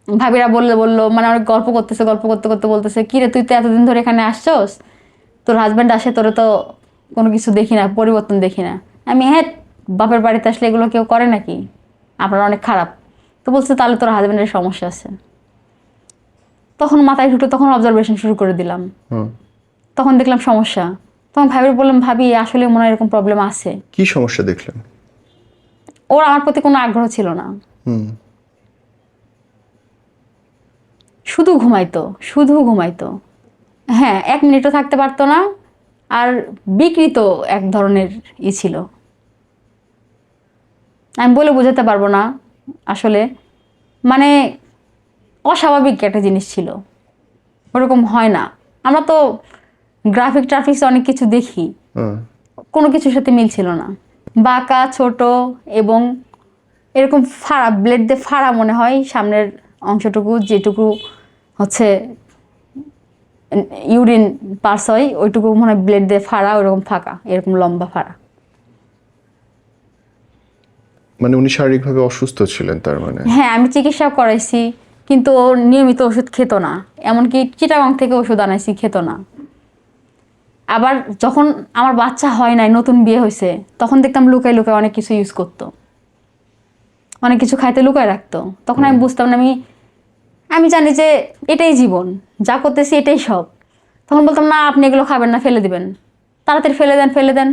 ভাবিরা বললো মানে অনেক গল্প করতে করতে বলতেছে, কিরে তুই তো এতদিন ধরে এখানে আসছস, তোর হাজব্যান্ড আসে, তোরে তো কোনো কিছু দেখি না, পরিবর্তন দেখি না। আমি, হ্যাঁ, বাপের বাড়িতে আসলে এগুলো কেউ করে নাকি, আপনারা অনেক খারাপ। তো বলছে তাহলে তোর হাজব্যান্ডের সমস্যা আছে। তখন মাথায় ঢুকলো, তখন অবজারভেশন শুরু করে দিলাম, তখন দেখলাম সমস্যা। তখন ভাবির বললাম, ভাবি আসলে মনে হয় এরকম প্রবলেম আছে। কি সমস্যা দেখলেন? ওর আমার প্রতি কোনো আগ্রহ ছিল না, শুধু ঘুমাইতো। হ্যাঁ, 1 মিনিটও থাকতে পারতো না। আর বিকৃত এক ধরনের ছিল, আমি বলে বোঝাতে পারবো না আসলে, মানে অস্বাভাবিক একটা জিনিস ছিল, ওরকম হয় না। আমরা তো ট্রাফিক্স অনেক কিছু দেখি, কোনো কিছুর সাথে মিল ছিল না। বাঁকা, ছোট এবং এরকম ফাড়া, ব্লেড দিয়ে ফাড়া মনে হয় সামনের অংশটুকু, যেটুকু হচ্ছে ইউরিন পাস হয়, ওইটুকু মনে হয় ব্লেড দিয়ে ফাড়া, ওইরকম ফাঁকা, এরকম লম্বা ফাড়া। মানে উনি শারীরিকভাবে অসুস্থ ছিলেন তার মানে? হ্যাঁ, আমি চিকিৎসা করাইছি, কিন্তু ও নিয়মিত ওষুধ খেত না, এমনকি চিটাগাং থেকে ওষুধ আনাইছি, খেত না। আবার যখন আমার বাচ্চা হয় নাই, নতুন বিয়ে হয়েছে, তখন দেখতাম লুকায় অনেক কিছু ইউজ করতো, অনেক কিছু খাইতে লুকায় রাখতো। তখন আমি বুঝতাম না, আমি জানি যে এটাই জীবন, যা করতেছি এটাই সব। তখন বলতাম, না আপনি এগুলো খাবেন না, ফেলে দিবেন, তাড়াতাড়ি ফেলে দেন।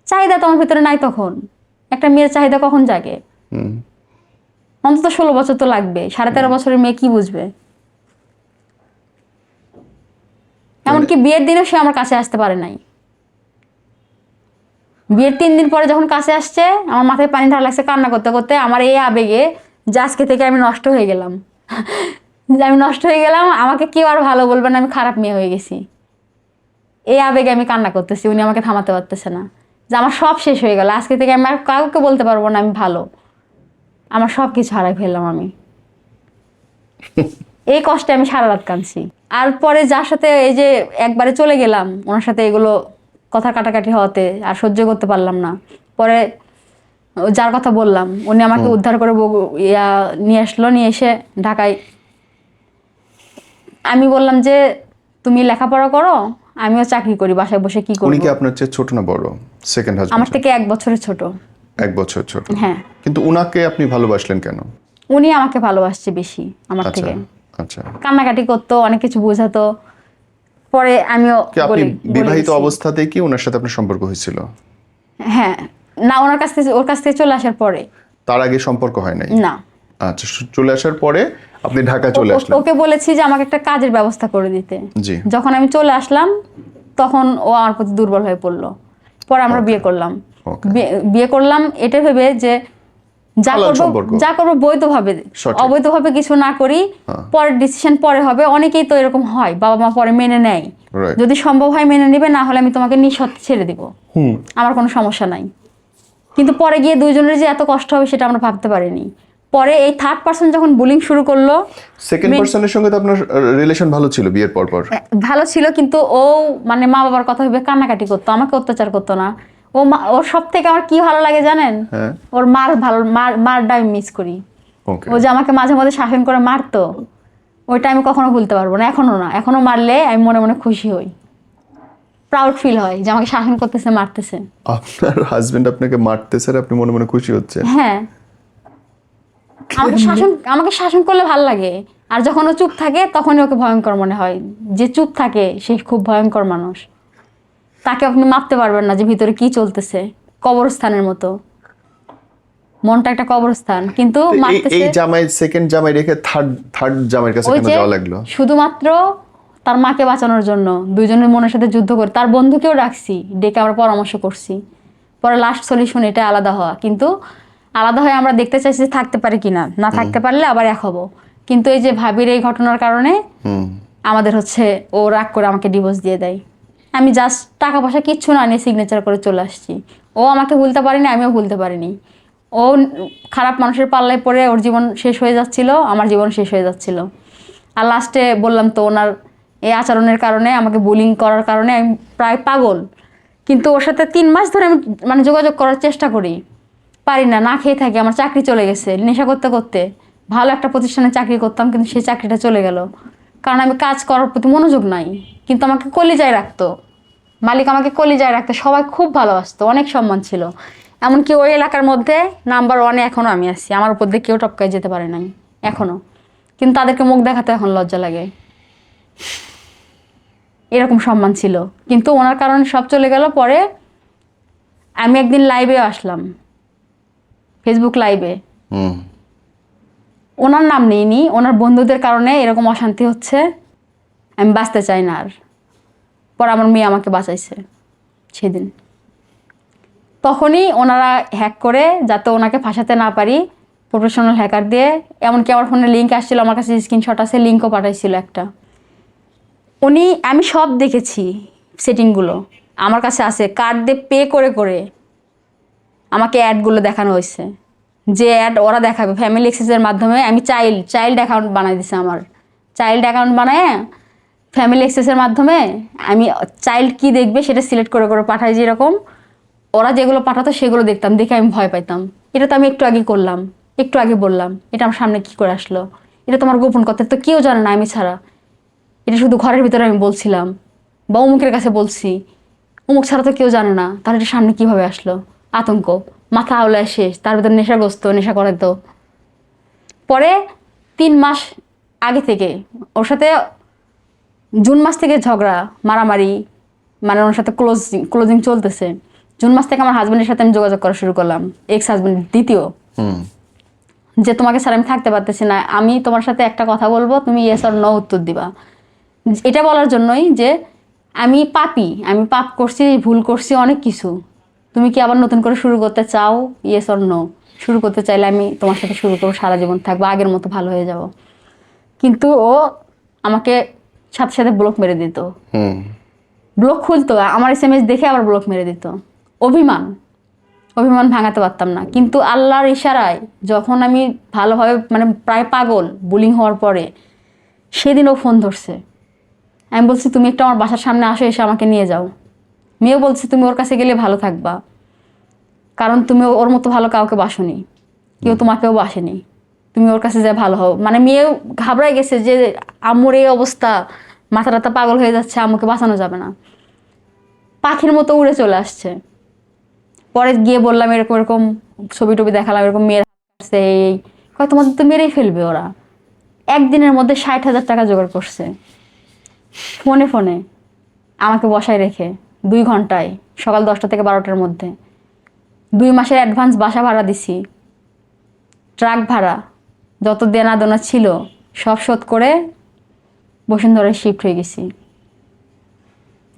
চাহিদা তোমার ভিতরে নাই তখন, একটা মেয়ের চাহিদা কখন জাগে? অন্তত 16 বছর তো লাগবে, 13.5 বছরের মেয়ে কি বুঝবে? এমনকি বিয়ের দিনেও সে আমার কাছে আসতে পারে নাই। বিয়ের 3 দিন পরে যখন কাছে আসছে, আমার মাথায় পানি ঢালা লাগছে কান্না করতে করতে, আমার এই আবেগে যে আজকে থেকে আমি নষ্ট হয়ে গেলাম। যে আমি নষ্ট হয়ে গেলাম, আমাকে কেউ আর ভালো বলবে না, আমি খারাপ মেয়ে হয়ে গেছি। এই আবেগে আমি কান্না করতেছি, উনি আমাকে থামাতে পারতেছে না, যে আমার সব শেষ হয়ে গেল, আজকে থেকে আমি আর কাউকে বলতে পারবো না আমি ভালো, আমার সব কিছু হারাই ফেললাম আমি। এই কষ্টে আমি সারা রাত কাঁদছি। আর পরে যার সাথে এই যে একবারে চলে গেলাম, ওনার সাথে এগুলো কথা কাটাকাটি হওয়াতে আর সহ্য করতে পারলাম না। পরে যার কথা বললাম উনি আমাকে উদ্ধার করে নিয়ে আসলো, নিয়ে এসে ঢাকায়। আমি বললাম যে তুমি লেখাপড়া করো, আমিও চাকরি করি, বাসায় বসে কি উনি করবো। কি আপনার চেয়ে ছোট না বড়? সেকেন্ড আমার হাজবেন্ড? থেকে 1 বছরের ছোট। 1 বছর ছোট। হ্যাঁ। কিন্তু উনাকে আপনি ভালোবাসলেন কেন? উনি আমাকে ভালোবাসছে বেশি আমার আচ্ছা থেকে। আচ্ছা। কান্নাকাটি করতো, অনেক কিছু বোঝাতো। পরে আমিও কি আপনি বলে বিবাহিত গেছি। অবস্থাতেই কি ওনার সাথে আপনার সম্পর্ক হয়েছিল? হ্যাঁ, না ওর কাছ থেকে চলে আসার পরে। তার আগে সম্পর্ক হয় নাই? না। আচ্ছা, চলে আসার পরে আপনি ঢাকা চলে আসলেন? ওকে বলেছি যে আমাকে একটা কাজের ব্যবস্থা করে দিতে। জি। যখন আমি চলে আসলাম তখন ও আমার প্রতি দুর্বল হয়ে পড়লো। পরে আমরা বিয়ে করলাম। Okay. বিয়ে করলাম এটা ভেবে যে যা হালাল করবো সম্পর্ক। বৈধভাবে, সঠিক। অবৈধভাবে কিছু না করি। পরের ডিসিশন পরে হবে, অনেকেই তো এরকম হয়, বাবা মা পরে মেনে নেয়। Right. যদি সম্ভব হয় মেনে নিবে, না হলে আমি তোমাকে নিঃশর্তে ছেড়ে দিব, আমার কোনো সমস্যা নাই। কিন্তু পরে গিয়ে দুইজনের যে এত কষ্ট হবে সেটা আমরা ভাবতে পারিনি। পরে এই থার্ড পার্সন যখন বুলিং শুরু করলো। সেকেন্ড পার্সনের সঙ্গে তো আপনার রিলেশন ভালো ছিল বিয়ের পর? ভালো ছিল, কিন্তু ও মানে মা বাবার কথা ভেবে কান্নাকাটি করতো, আমাকে অত্যাচার করতো না। ওর সব থেকে আমার কি ভালো লাগে জানেন? হ্যাঁ। ওর মারটা আমি মিস করি। ওকে। ও যে আমাকে মাঝে মাঝে শাসন করে মারতো, ওইটা আমি কখনো ভুলতে পারবো না, এখনো না। এখনো মারলে আমি মনে মনে খুশি হই, প্রাউড ফিল হয় যে আমাকে শাসন করতেছে, মারতেছে। আপনার হাজবেন্ড আপনাকে মারতেছে আর আপনি মনে মনে খুশি হচ্ছে? হ্যাঁ, আমাকে শাসন করলে ভাল লাগে। আর যখন ও চুপ থাকে তখনই ওকে ভয়ঙ্কর মনে হয়। যে চুপ থাকে সে খুব ভয়ঙ্কর মানুষ, তাকে আপনি মাপতে পারবেন না যে ভিতরে কি চলতেছে। কবরস্থানের মতো, মনটা একটা কবরস্থান, কিন্তু মারতেছে। এই জামাই, সেকেন্ড জামাই রেখে থার্ড জামাইয়ের কাছে ওই কেন যে যাওয়া লাগলো? শুধুমাত্র তার মাকে বাঁচানোর জন্য দুইজনের মনের সাথে যুদ্ধ করে। তার বন্ধুকেও রাখছি, ডেকে আমরা পরামর্শ করছি। পরে লাস্ট সলিউশন এটা আলাদা হওয়া। কিন্তু আলাদা হয়ে আমরা দেখতে চাইছি যে থাকতে পারি কিনা, না থাকতে পারলে আবার এক হবো। কিন্তু এই যে ভাবির এই ঘটনার কারণে আমাদের হচ্ছে ও রাগ করে আমাকে ডিভোর্স দিয়ে দেয়। আমি জাস্ট টাকা পয়সা কিচ্ছু না নিয়ে সিগনেচার করে চলে আসছি। ও আমাকে ভুলতে পারিনি, আমিও ভুলতে পারিনি। ও খারাপ মানুষের পাল্লায় পড়ে ওর জীবন শেষ হয়ে যাচ্ছিল, আমার জীবন শেষ হয়ে যাচ্ছিল। আর লাস্টে বললাম তো, ওনার এই আচরণের কারণে, আমাকে বুলিং করার কারণে আমি প্রায় পাগল। কিন্তু ওর সাথে 3 মাস ধরে আমি মানে যোগাযোগ করার চেষ্টা করি, পারি না, না খেয়ে থাকি। আমার চাকরি চলে গেছে, নেশা করতে করতে ভালো একটা প্রতিষ্ঠানে চাকরি করতাম, কিন্তু সেই চাকরিটা চলে গেল কারণ আমি কাজ করার প্রতি মনোযোগ নাই। কিন্তু আমাকে কলিজায় রাখতো, মালিক আমাকে কলিজায় রাখতো, সবাই খুব ভালোবাসতো, অনেক সম্মান ছিল। এমনকি ওই এলাকার মধ্যে নাম্বার 1-এ এখনও আমি আছি, আমার উপর দিয়ে কেউ টপকায় যেতে পারে নাই এখনও। কিন্তু তাদেরকে মুখ দেখাতে এখন লজ্জা লাগে, এরকম সম্মান ছিল। কিন্তু ওনার কারণে সব চলে গেল। পরে আমি একদিন লাইভে আসলাম, ফেসবুক লাইভে। ওনার নাম নেইনি, ওনার বন্ধুদের কারণে এরকম অশান্তি হচ্ছে, আমি বাঁচতে চাই না আর। পর আমার মেয়ে আমাকে বাঁচাইছে সেদিন। তখনই ওনারা হ্যাক করে, যাতে ওনাকে ফাঁসাতে না পারি, প্রফেশনাল হ্যাকার দিয়ে, এমনকি আমার ফোনে লিঙ্ক আসছিল, আমার কাছে স্ক্রিনশট আছে, লিঙ্কও পাঠাইছিল একটা। আমি সব দেখেছি সেটিংগুলো, আমার কাছে আছে, কার্ড দিয়ে পে করে করে আমাকে অ্যাডগুলো দেখানো হয়েছে, যে অ্যাড ওরা দেখাবে ফ্যামিলি এক্সেসের মাধ্যমে। আমি চাইল্ড অ্যাকাউন্ট বানাই দিছে, আমার চাইল্ড অ্যাকাউন্ট বানায় ফ্যামিলি এক্সেসের মাধ্যমে আমি চাইল্ড কি দেখবে সেটা সিলেক্ট করে করে পাঠাই। যেরকম ওরা যেগুলো পাঠাতো সেগুলো দেখতাম, দেখে আমি ভয় পাইতাম। এটা তো আমি একটু আগে করলাম, একটু আগে বললাম, এটা আমার সামনে কি করে আসলো? এটা তোমার গোপন কথা, তো কেউ জানে না আমি ছাড়া। এটা শুধু ঘরের ভিতরে আমি বলছিলাম, বা অমুকের কাছে বলছি, অমুক ছাড়া তো কেউ জানে না। তাহলে এটা সামনে কিভাবে আসলো? আতঙ্ক, মাথা আওলায় শেষ, তার ভিতরে নেশাগ্রস্ত, নেশা করে। তো পরে 3 মাস আগে থেকে ওর সাথে, জুন মাস থেকে ঝগড়া মারামারি, মানে ওর সাথে ক্লোজিং চলতেছে। জুন মাস থেকে আমার হাজব্যান্ডের সাথে আমি যোগাযোগ করা শুরু করলাম, এক্স হাজব্যান্ড দ্বিতীয়, যে তোমাকে স্যার আমি থাকতে পারতেছি না, আমি তোমার সাথে একটা কথা বলবো, তুমি ইয়েস অর নো উত্তর দিবা। এটা বলার জন্যই যে আমি পাপী, আমি পাপ করছি, ভুল করছি অনেক কিছু। তুমি কি আবার নতুন করে শুরু করতে চাও? Yes or no. শুরু করতে চাইলে আমি তোমার সাথে শুরু করবো, সারা জীবন থাকবো, আগের মতো ভালো হয়ে যাব। কিন্তু ও আমাকে সাথে সাথে ব্লক মেরে দিত। ব্লক খুলতো, আমার SMS দেখে আবার ব্লক মেরে দিত। অভিমান অভিমান ভাঙাতে পারতাম না। কিন্তু আল্লাহর ইশারায় যখন আমি ভালোভাবে মানে প্রায় পাগল বুলিং হওয়ার পরে, সেদিন ও ফোন ধরছে। আমি বলছি তুমি একটু আমার বাসার সামনে আসো, এসে আমাকে নিয়ে যাও। মেয়েও বলছে তুমি ওর কাছে গেলে ভালো থাকবা, কারণ তুমি ওর মতো ভালো কাউকে বাসনি, কেউ তোমাকেও বাসেনি, তুমি ওর কাছে যায় ভালো হও। মানে মেয়েও ঘাবড়ায় গেছে যে আম্মুর এই অবস্থা, মাথা টাথা পাগল হয়ে যাচ্ছে, আম্মুকে বাঁচানো যাবে না। পাখির মতো উড়ে চলে আসছে। পরে গিয়ে বললাম এরকম এরকম, ছবি টবি দেখালাম, এরকম মেয়ের আসছে, এই কয় তোমাদের তো মেরেই ফেলবে ওরা। একদিনের মধ্যে 60,000 টাকা জোগাড় করছে ফোনে ফোনে আমাকে বসায় রেখে 2 ঘন্টায়, সকাল 10টা থেকে 12টার মধ্যে। 2 মাসের অ্যাডভান্স বাসা ভাড়া দিছি, ট্রাক ভাড়া, যত দেনা দেনা ছিল সব শোধ করে বসুন্ধরায় শিফট হয়ে গেছি।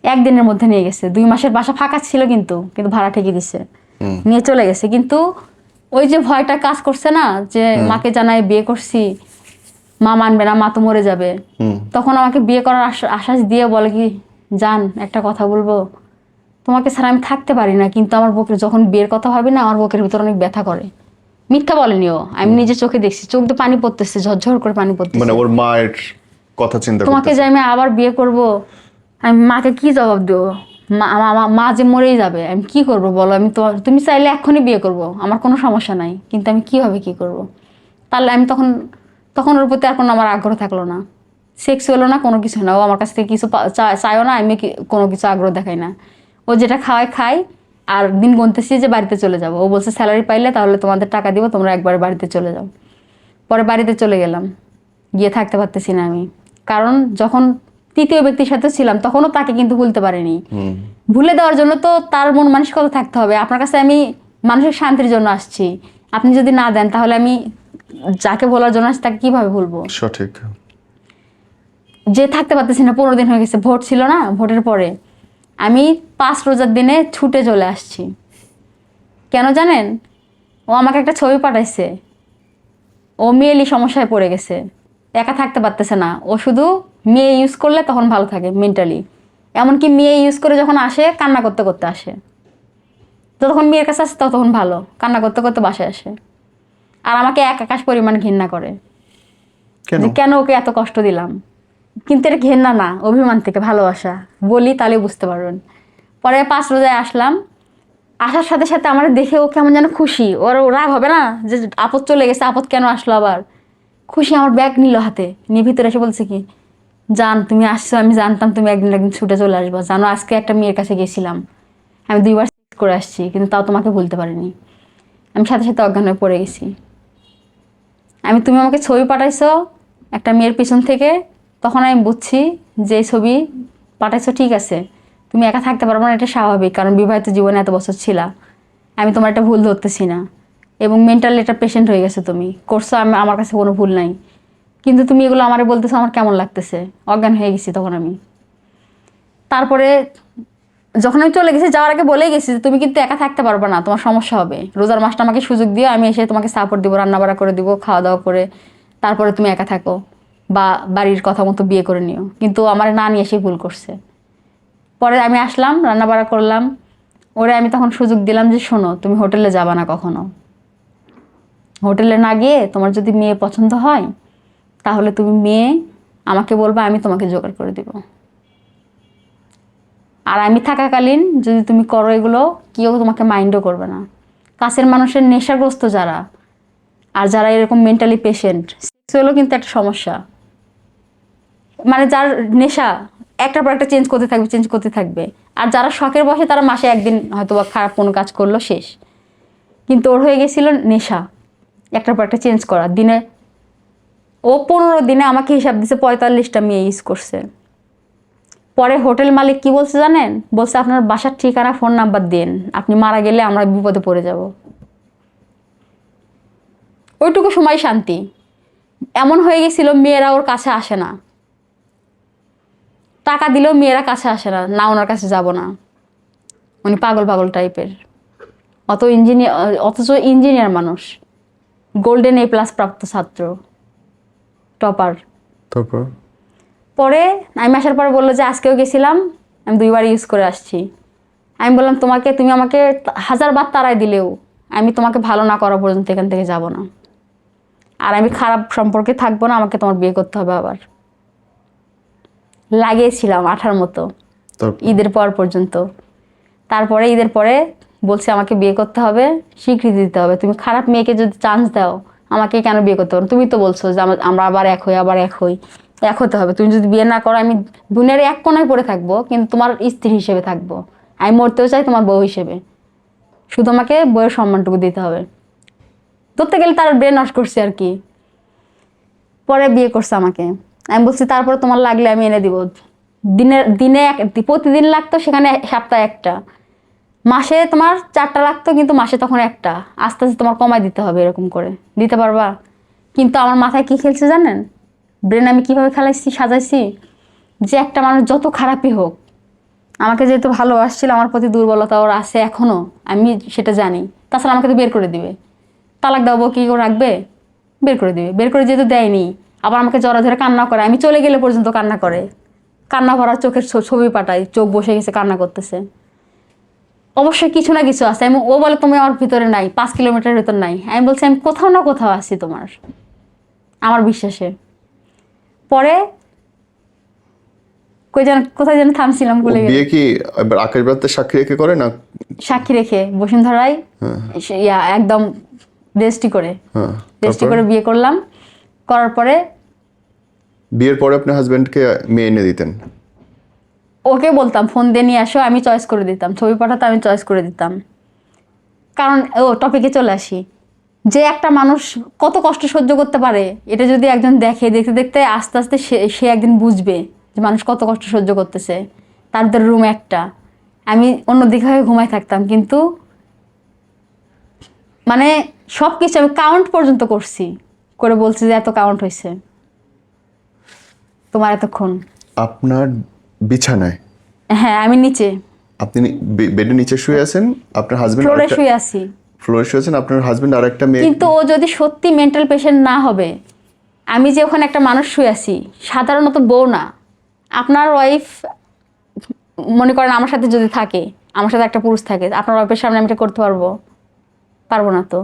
একদিনের মধ্যে নিয়ে গেছে। 2 মাসের বাসা ফাঁকা ছিল, কিন্তু ভাড়া ঠিকই দিছে, নিয়ে চলে গেছে। কিন্তু ওই যে ভয়টা কাজ করছে না, যে মাকে জানাই বিয়ে করছি, মা মানবে না, মা তো মরে যাবে। তখন আমাকে বিয়ে করার আশ্বাস দিয়ে বলে কি, জান একটা কথা বলবো, তোমাকে ছাড়া আমি থাকতে পারি না, কিন্তু আমার বুকের যখন বিয়ের কথা ভাবি না, আমার বুকের ভিতর অনেক ব্যথা করে। মিথ্যা বলেনি ও, আমি নিজে চোখে দেখছি, চোখ দিয়ে পানি পড়তেছে, ঝরঝর করে পানি পড়তেছে। মানে ওর মায়ের কথা চিন্তা তোমাকে যে আমি আবার বিয়ে করব, আমি মাকে কি জবাব দেবো? মা যে মরেই যাবে, আমি কি করব বলো? আমি তুমি চাইলে এক্ষুনি বিয়ে করব, আমার কোনো সমস্যা নাই, কিন্তু আমি কিভাবে কি করব? তাহলে আমি তখন তখন ওর প্রতি আর কোনো আমার আগ্রহ থাকলো না, সেক্সুয়ালও না, কোনো কিছু না। ও আমার কাছ থেকে কিছু চাইও না, আমি কোনো কিছু আগ্রহ দেখাই না। ও যেটা খাওয়ায় খাই, আর দিন গুনতেছি যে বাড়িতে চলে যাব। ও বলছে স্যালারি পাইলে তাহলে তোমাদের টাকা দিব, তোমরা একবার বাড়িতে চলে যাও। পরে বাড়িতে চলে গেলাম, গিয়ে থাকতে পারতেছি না আমি, কারণ যখন তৃতীয় ব্যক্তির সাথে ছিলাম তখনও তাকে কিন্তু ভুলতে পারিনি। ভুলে দেওয়ার জন্য তো তার মন মানসিকতা থাকতে হবে। আপনার কাছে আমি মানসিক শান্তির জন্য আসছি, আপনি যদি না দেন তাহলে আমি যাকে বলার জন্য আসছি তাকে কিভাবে ভুলবো? সঠিক। যে থাকতে পারতেছি না, 15 দিন হয়ে গেছে, ভোট ছিল না, ভোটের পরে আমি 5 রোজার দিনে ছুটে চলে আসছি। কেন জানেন? ও আমাকে একটা ছবি পাঠাইছে, ও মেয়েলি সমস্যায় পড়ে গেছে, একা থাকতে পারতেছে না। ও শুধু মেয়ে ইউজ করলে তখন ভালো থাকে মেন্টালি। এমনকি মেয়ে ইউজ করে যখন আসে, কান্না করতে করতে আসে। যতক্ষণ মেয়ের কাছে আসে ততক্ষণ ভালো, কান্না করতে করতে বাসায় আসে। আর আমাকে এক আকাশ পরিমাণ ঘৃণা করে, যে কেন ওকে এত কষ্ট দিলাম। কিন্তু এটা ঘৃণা না, অভিমান থেকে ভালোবাসা। বলি তাহলে বুঝতে পারবেন। পরে 5 রোজায় আসলাম, আসার সাথে সাথে আমার দেখে ও কেমন যেন খুশি। ওর রাগ হবে না যে আপদ চলে গেছে, আপদ কেন আসলো আবার? খুশি, আমার ব্যাগ নিল হাতে, নিয়ে ভিতরে এসে বলছে কি, জান তুমি আসছো, আমি জানতাম তুমি একদিন একদিন ছুটে চলে আসবো। জানো আজকে একটা মেয়ের কাছে গেছিলাম, আমি 2 বার সেক্স করে আসছি, কিন্তু তাও তোমাকে ভুলতে পারিনি। আমি সাথে সাথে অজ্ঞান হয়ে পড়ে গেছি। তুমি আমাকে ছবি পাঠাইছো একটা মেয়ের পিছন থেকে, তখন আমি বুঝছি যে ছবি পাঠাইছো ঠিক আছে, তুমি একা থাকতে পারবো না, এটা স্বাভাবিক, কারণ বিবাহিত জীবনে এত বছর ছিলা। আমি তোমার একটা ভুল ধরতেছি না, এবং মেন্টালি একটা পেশেন্ট হয়ে গেছো, তুমি করছো, আমার কাছে কোনো ভুল নাই। কিন্তু তুমি এগুলো আমারে বলতেছো, আমার কেমন লাগতেছে, অজ্ঞান হয়ে গেছি তখন আমি। তারপরে যখন আমি চলে গেছি, যাওয়ার আগে বলেই গেছি যে তুমি কিন্তু একা থাকতে পারবে না, তোমার সমস্যা হবে। রোজার মাসটা আমাকে সুযোগ দিও, আমি এসে তোমাকে সাপোর্ট দিব, রান্নাবাড়া করে দিব, খাওয়া দাওয়া করে, তারপরে তুমি একা থাকো বা বাড়ির কথা মতো বিয়ে করে নিও। কিন্তু আমার না নিয়ে এসে ভুল করছে। পরে আমি আসলাম, রান্নাবাড়া করলাম, ওরে আমি তখন সুযোগ দিলাম যে শোনো, তুমি হোটেলে যাবা না কখনো। হোটেলে না গিয়ে তোমার যদি মেয়ে পছন্দ হয়, তাহলে তুমি মেয়ে আমাকে বলবা, আমি তোমাকে জোগাড় করে দিব। আর আমি থাকাকালীন যদি তুমি করো এগুলো, কেউ তোমাকে মাইন্ডও করবে না। কাছের মানুষের নেশাগ্রস্ত যারা, আর যারা এরকম মেন্টালি পেশেন্ট, সেক্সুয়ালও কিন্তু একটা সমস্যা। মানে যার নেশা একটার পর একটা চেঞ্জ করতে থাকবে। আর যারা শখের বসে, তারা মাসে একদিন হয়তো বা খারাপ কোনো কাজ করলো, শেষ। কিন্তু ওর হয়ে গেছিল নেশা, একটার পর একটা চেঞ্জ করা। দিনে ও 15 দিনে আমাকে হিসাব দিছে 45টা মেয়ে ইউজ করছে। পরে হোটেল মালিক কি বলছে জানেন? বলছে আপনার বাসার ঠিকানা, ফোন নাম্বার দিন, আপনি মারা গেলে আমরা বিপদে পড়ে যাব। ওইটুকু সময় শান্তি। এমন হয়ে গেছিল মেয়েরা ওর কাছে আসে না, টাকা দিলেও মেয়েরা কাছে আসে না, না ওনার কাছে যাব না। উনি পাগল পাগল টাইপের। অথচ ইঞ্জিনিয়ার মানুষ, গোল্ডেন A+ প্রাপ্ত ছাত্র, টপার। তারপর পরে আমি আসার পরে বললো যে আজকেও গেছিলাম, আমি 2বার ইউজ করে আসছি। আমি বললাম তুমি আমাকে 1000 বার তাড়াই দিলেও আমি তোমাকে ভালো না করা পর্যন্ত এখান থেকে যাব না, আর আমি খারাপ সম্পর্কে থাকবো না, আমাকে তোমার বিয়ে করতে হবে। আবার লাগিয়েছিলাম আঠার মতো ঈদের পর পর্যন্ত। তারপরে ঈদের পরে বলছে আমাকে বিয়ে করতে হবে, স্বীকৃতি দিতে হবে। তুমি খারাপ মেয়েকে যদি চান্স দাও, আমাকে কেন বিয়ে করতে হবে? তুমি তো বলছো যে আমরা আবার এক হই, এক হতে হবে। তুমি যদি বিয়ে না করো, আমি দুনিয়ার এক কোনায় পড়ে থাকবো, কিন্তু তোমার স্ত্রী হিসেবে থাকবো। আমি মরতেও চাই তোমার বউ হিসেবে, শুধু আমাকে বউয়ের সম্মানটুকু দিতে হবে। ধরতে গেলে তার ব্রেন ওয়াশ করছে আর কি। পরে বিয়ে করছে আমাকে। আমি বলছি তারপর তোমার লাগলে আমি এনে দিব। দিনে প্রতিদিন লাগতো, সেখানে সপ্তাহে একটা। মাসে তোমার 4টা লাগতো, কিন্তু মাসে তখন একটা। আস্তে আস্তে তোমার কমায় দিতে হবে, এরকম করে দিতে পারবা? কিন্তু আমার মাথায় কি খেলছে জানেন? ব্রেন আমি কিভাবে সাজাইছি যে একটা মানুষ যত খারাপই হোক, আমাকে যেহেতু ভালোবাসছিল, আমার প্রতি দুর্বলতা ওর আছে এখনো, আমি সেটা জানি। তাছাড়া আমাকে তো বের করে দিবে। তালাক দেবো কি করে রাখবে? বের করে দিবে। বের করে যেহেতু দেয়নি, আবার আমাকে জড়া ধরে কান্না করে। আমি চলে গেলে পর্যন্ত কান্না করে, কান্না ভরা চোখের ছবি পাঠায়, চোখ বসে গেছে, কান্না করতেছে। অবশ্যই কিছু না কিছু আছে। ও বলে তুমি আমার ভিতরে নাই, 5 কিলোমিটার ভিতর নাই। আমি বলছি আমি কোথাও না কোথাও আছি তোমার, আমার বিশ্বাসে। পরে কোথায় যেন থামছিলাম, ভুলে গেলাম। বিয়ে কি এবার আকাশ বার্তা সাক্ষী রেখে করে না? সাক্ষী রেখে বসুন্ধরায় একদম রেজিস্ট্রি করে বিয়ে করলাম। করার পরে বিয়ের পরে আপনি হাজবেন্ডকে মেয়ে এনে দিতেন? ওকে বলতাম ফোন দিয়ে নিয়ে আসো, আমি চয়েস করে দিতাম। ছবি পাঠাতে আমি চয়েস করে দিতাম। কারণ টপিকে চলে আসি, যে একটা মানুষ কত কষ্ট সহ্য করতে পারে, এটা যদি একজন দেখে, দেখতে দেখতে আস্তে আস্তে সে একদিন বুঝবে যে মানুষ কত কষ্ট সহ্য করতেছে। তাদের রুম একটা, আমি অন্যদিকে হয়ে ঘুমাই থাকতাম, কিন্তু মানে সব কিছু আমি কাউন্ট পর্যন্ত করছি, করে বলছি যে এত কাউন্ট হয়েছে তোমার এতক্ষণ। আপনার বিছানায়? হ্যাঁ, আমি নিচে, আপনি বেডের নিচে শুয়ে আছেন, আপনার হাজবেন্ড ফ্লোরে শুয়ে আছি। ফ্লোরে শুয়ে আছেন, আপনার হাজবেন্ড আরেকটা মেয়ে। কিন্তু ও যদি সত্যি মেন্টাল পেশেন্ট না হবে, আমি যে ওখানে একটা মানুষ শুয়ে আছি, সাধারণত বউ না, আপনার ওয়াইফ মনে করেন আমার সাথে যদি থাকে, আমার সাথে একটা পুরুষ থাকে, আপনার ওয়াইফের সামনে আমি এটা করতে পারবো? পারবো না তো।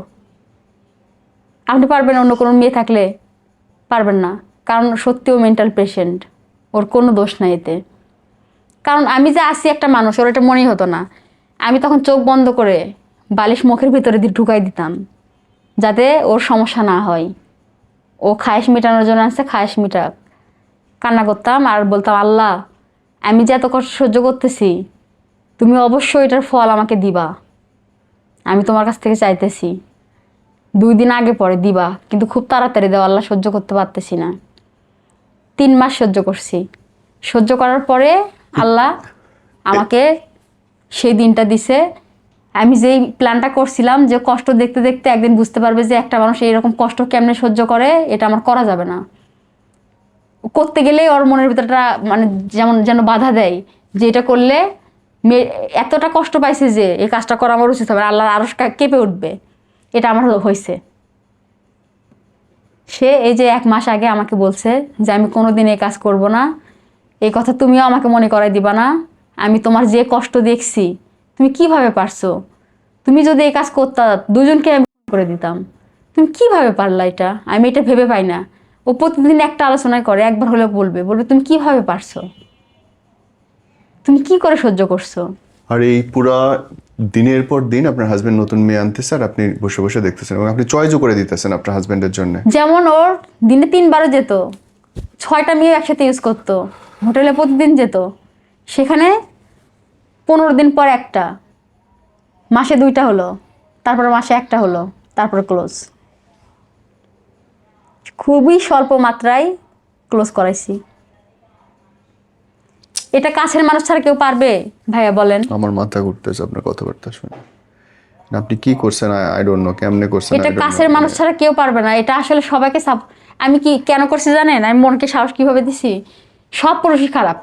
আপনি পারবেন অন্য কোনো মেয়ে থাকলে? পারবেন না, কারণ সত্যিও মেন্টাল পেশেন্ট, ওর কোনো দোষ নাই এতে। কারণ আমি যে আসি একটা মানুষ, ওর এটা মনেই হতো না। আমি তখন চোখ বন্ধ করে বালিশ মুখের ভিতরে দিয়ে ঢুকাই দিতাম, যাতে ওর সমস্যা না হয়। ও খায়েশ মেটানোর জন্য আসছে, খায়েশ মিটাক। কান্না করতাম আর বলতাম, আল্লাহ, আমি যে এত কষ্ট সহ্য করতেছি, তুমি অবশ্যই এটার ফল আমাকে দিবা। আমি তোমার কাছ থেকে চাইতেছি, 2 দিন আগে পরে দিবা, কিন্তু খুব তাড়াতাড়ি দাও, আল্লাহ, সহ্য করতে পারতেছি না। 3 মাস সহ্য করছি। সহ্য করার পরে আল্লাহ আমাকে সেই দিনটা দিছে। আমি যেই প্ল্যানটা করছিলাম, যে কষ্ট দেখতে দেখতে একদিন বুঝতে পারবে যে একটা মানুষ এইরকম কষ্ট কেমনে সহ্য করে, এটা আমার করা যাবে না। করতে গেলেই ওর মনের ভিতরটা মানে যেন বাধা দেয়, যে এটা করলে এতটা কষ্ট পাইছে যে এই কাজটা করা আমার উচিত হবে, আল্লাহর আরশ কেঁপে উঠবে। এটা আমার হয়েছে। সে এই যে 1 মাস আগে আমাকে বলছে যে আমি কোনোদিন এই কাজ করব না, এই কথা তুমিও আমাকে মনে করাই দিবা না। আমি তোমার যে কষ্ট দেখছি, তুমি কিভাবে পারছো? তুমি যদি এই কাজ করতা, দুজনকে আমি করে দিতাম। তুমি কিভাবে পারলা এটা? আমি এটা ভেবে পাই না। ও প্রতিদিন একটা আলোচনায় করে, একবার হলে বলবে তুমি কিভাবে পারছো, তুমি কি করে সহ্য করছো? আর এই পুরা দিনের পর দিন আপনার হাজবেন্ড নতুন মেয়ে আনতেছে, আর আপনি বসে বসে দেখতেছেন, এবং আপনি চয়েসও করে দিতেছেন আপনার হাজবেন্ডের জন্য। যেমন ওর দিনে 3 বারও যেত, 6টা মেয়ে একসাথে ইউজ করতো, হোটেলে প্রতিদিন যেত। সেখানে 15 দিন পর একটা, মাসে 2টা হলো, তারপরে মাসে একটা হলো, তারপরে ক্লোজ। খুবই স্বল্প মাত্রায় ক্লোজ করাইছি। এটা কাছের মানুষ ছাড়া কেউ পারবে ভাইয়া, বলেন? আমার মাথা ঘুরতেছে আপনার কথাবার্তা শুনে। আপনি কি করছেন আই ডোন্ট নো, কেমনে করছেন? এটা কাছের মানুষ ছাড়া কেউ পারবে না। এটা আসলে সবাইকে আমি কি কেন করছি জানেন? আমি মনকে সাহস কিভাবে দিছি? সব পুরুষই খারাপ,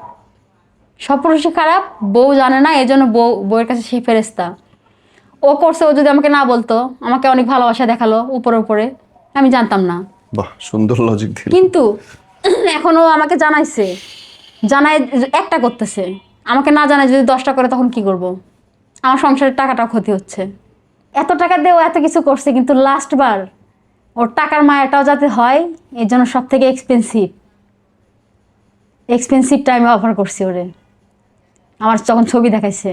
সব পুরুষই খারাপ, বউ জানে না, এই জন্য বউয়ের কাছে সে ফেরেস্তা। ও করছে, ও যদি আমাকে না বলতো, আমাকে অনেক ভালোবাসা দেখালো উপরে উপরে, আমি জানতাম না। বাহ, সুন্দর লজিক দিলেন। কিন্তু এখনও আমাকে জানায় একটা করতেছে, আমাকে না জানায় যদি 10টা করে তখন কি করব? আমার সংসারের টাকাটাও ক্ষতি হচ্ছে। এত টাকা দিয়ে ও এত কিছু করছে, কিন্তু লাস্ট বার ওর টাকার মায়াটাও যাতে হয় এর জন্য সব থেকে এক্সপেন্সিভটা আমি অফার করছি ওরে। আমার যখন ছবি দেখাইছে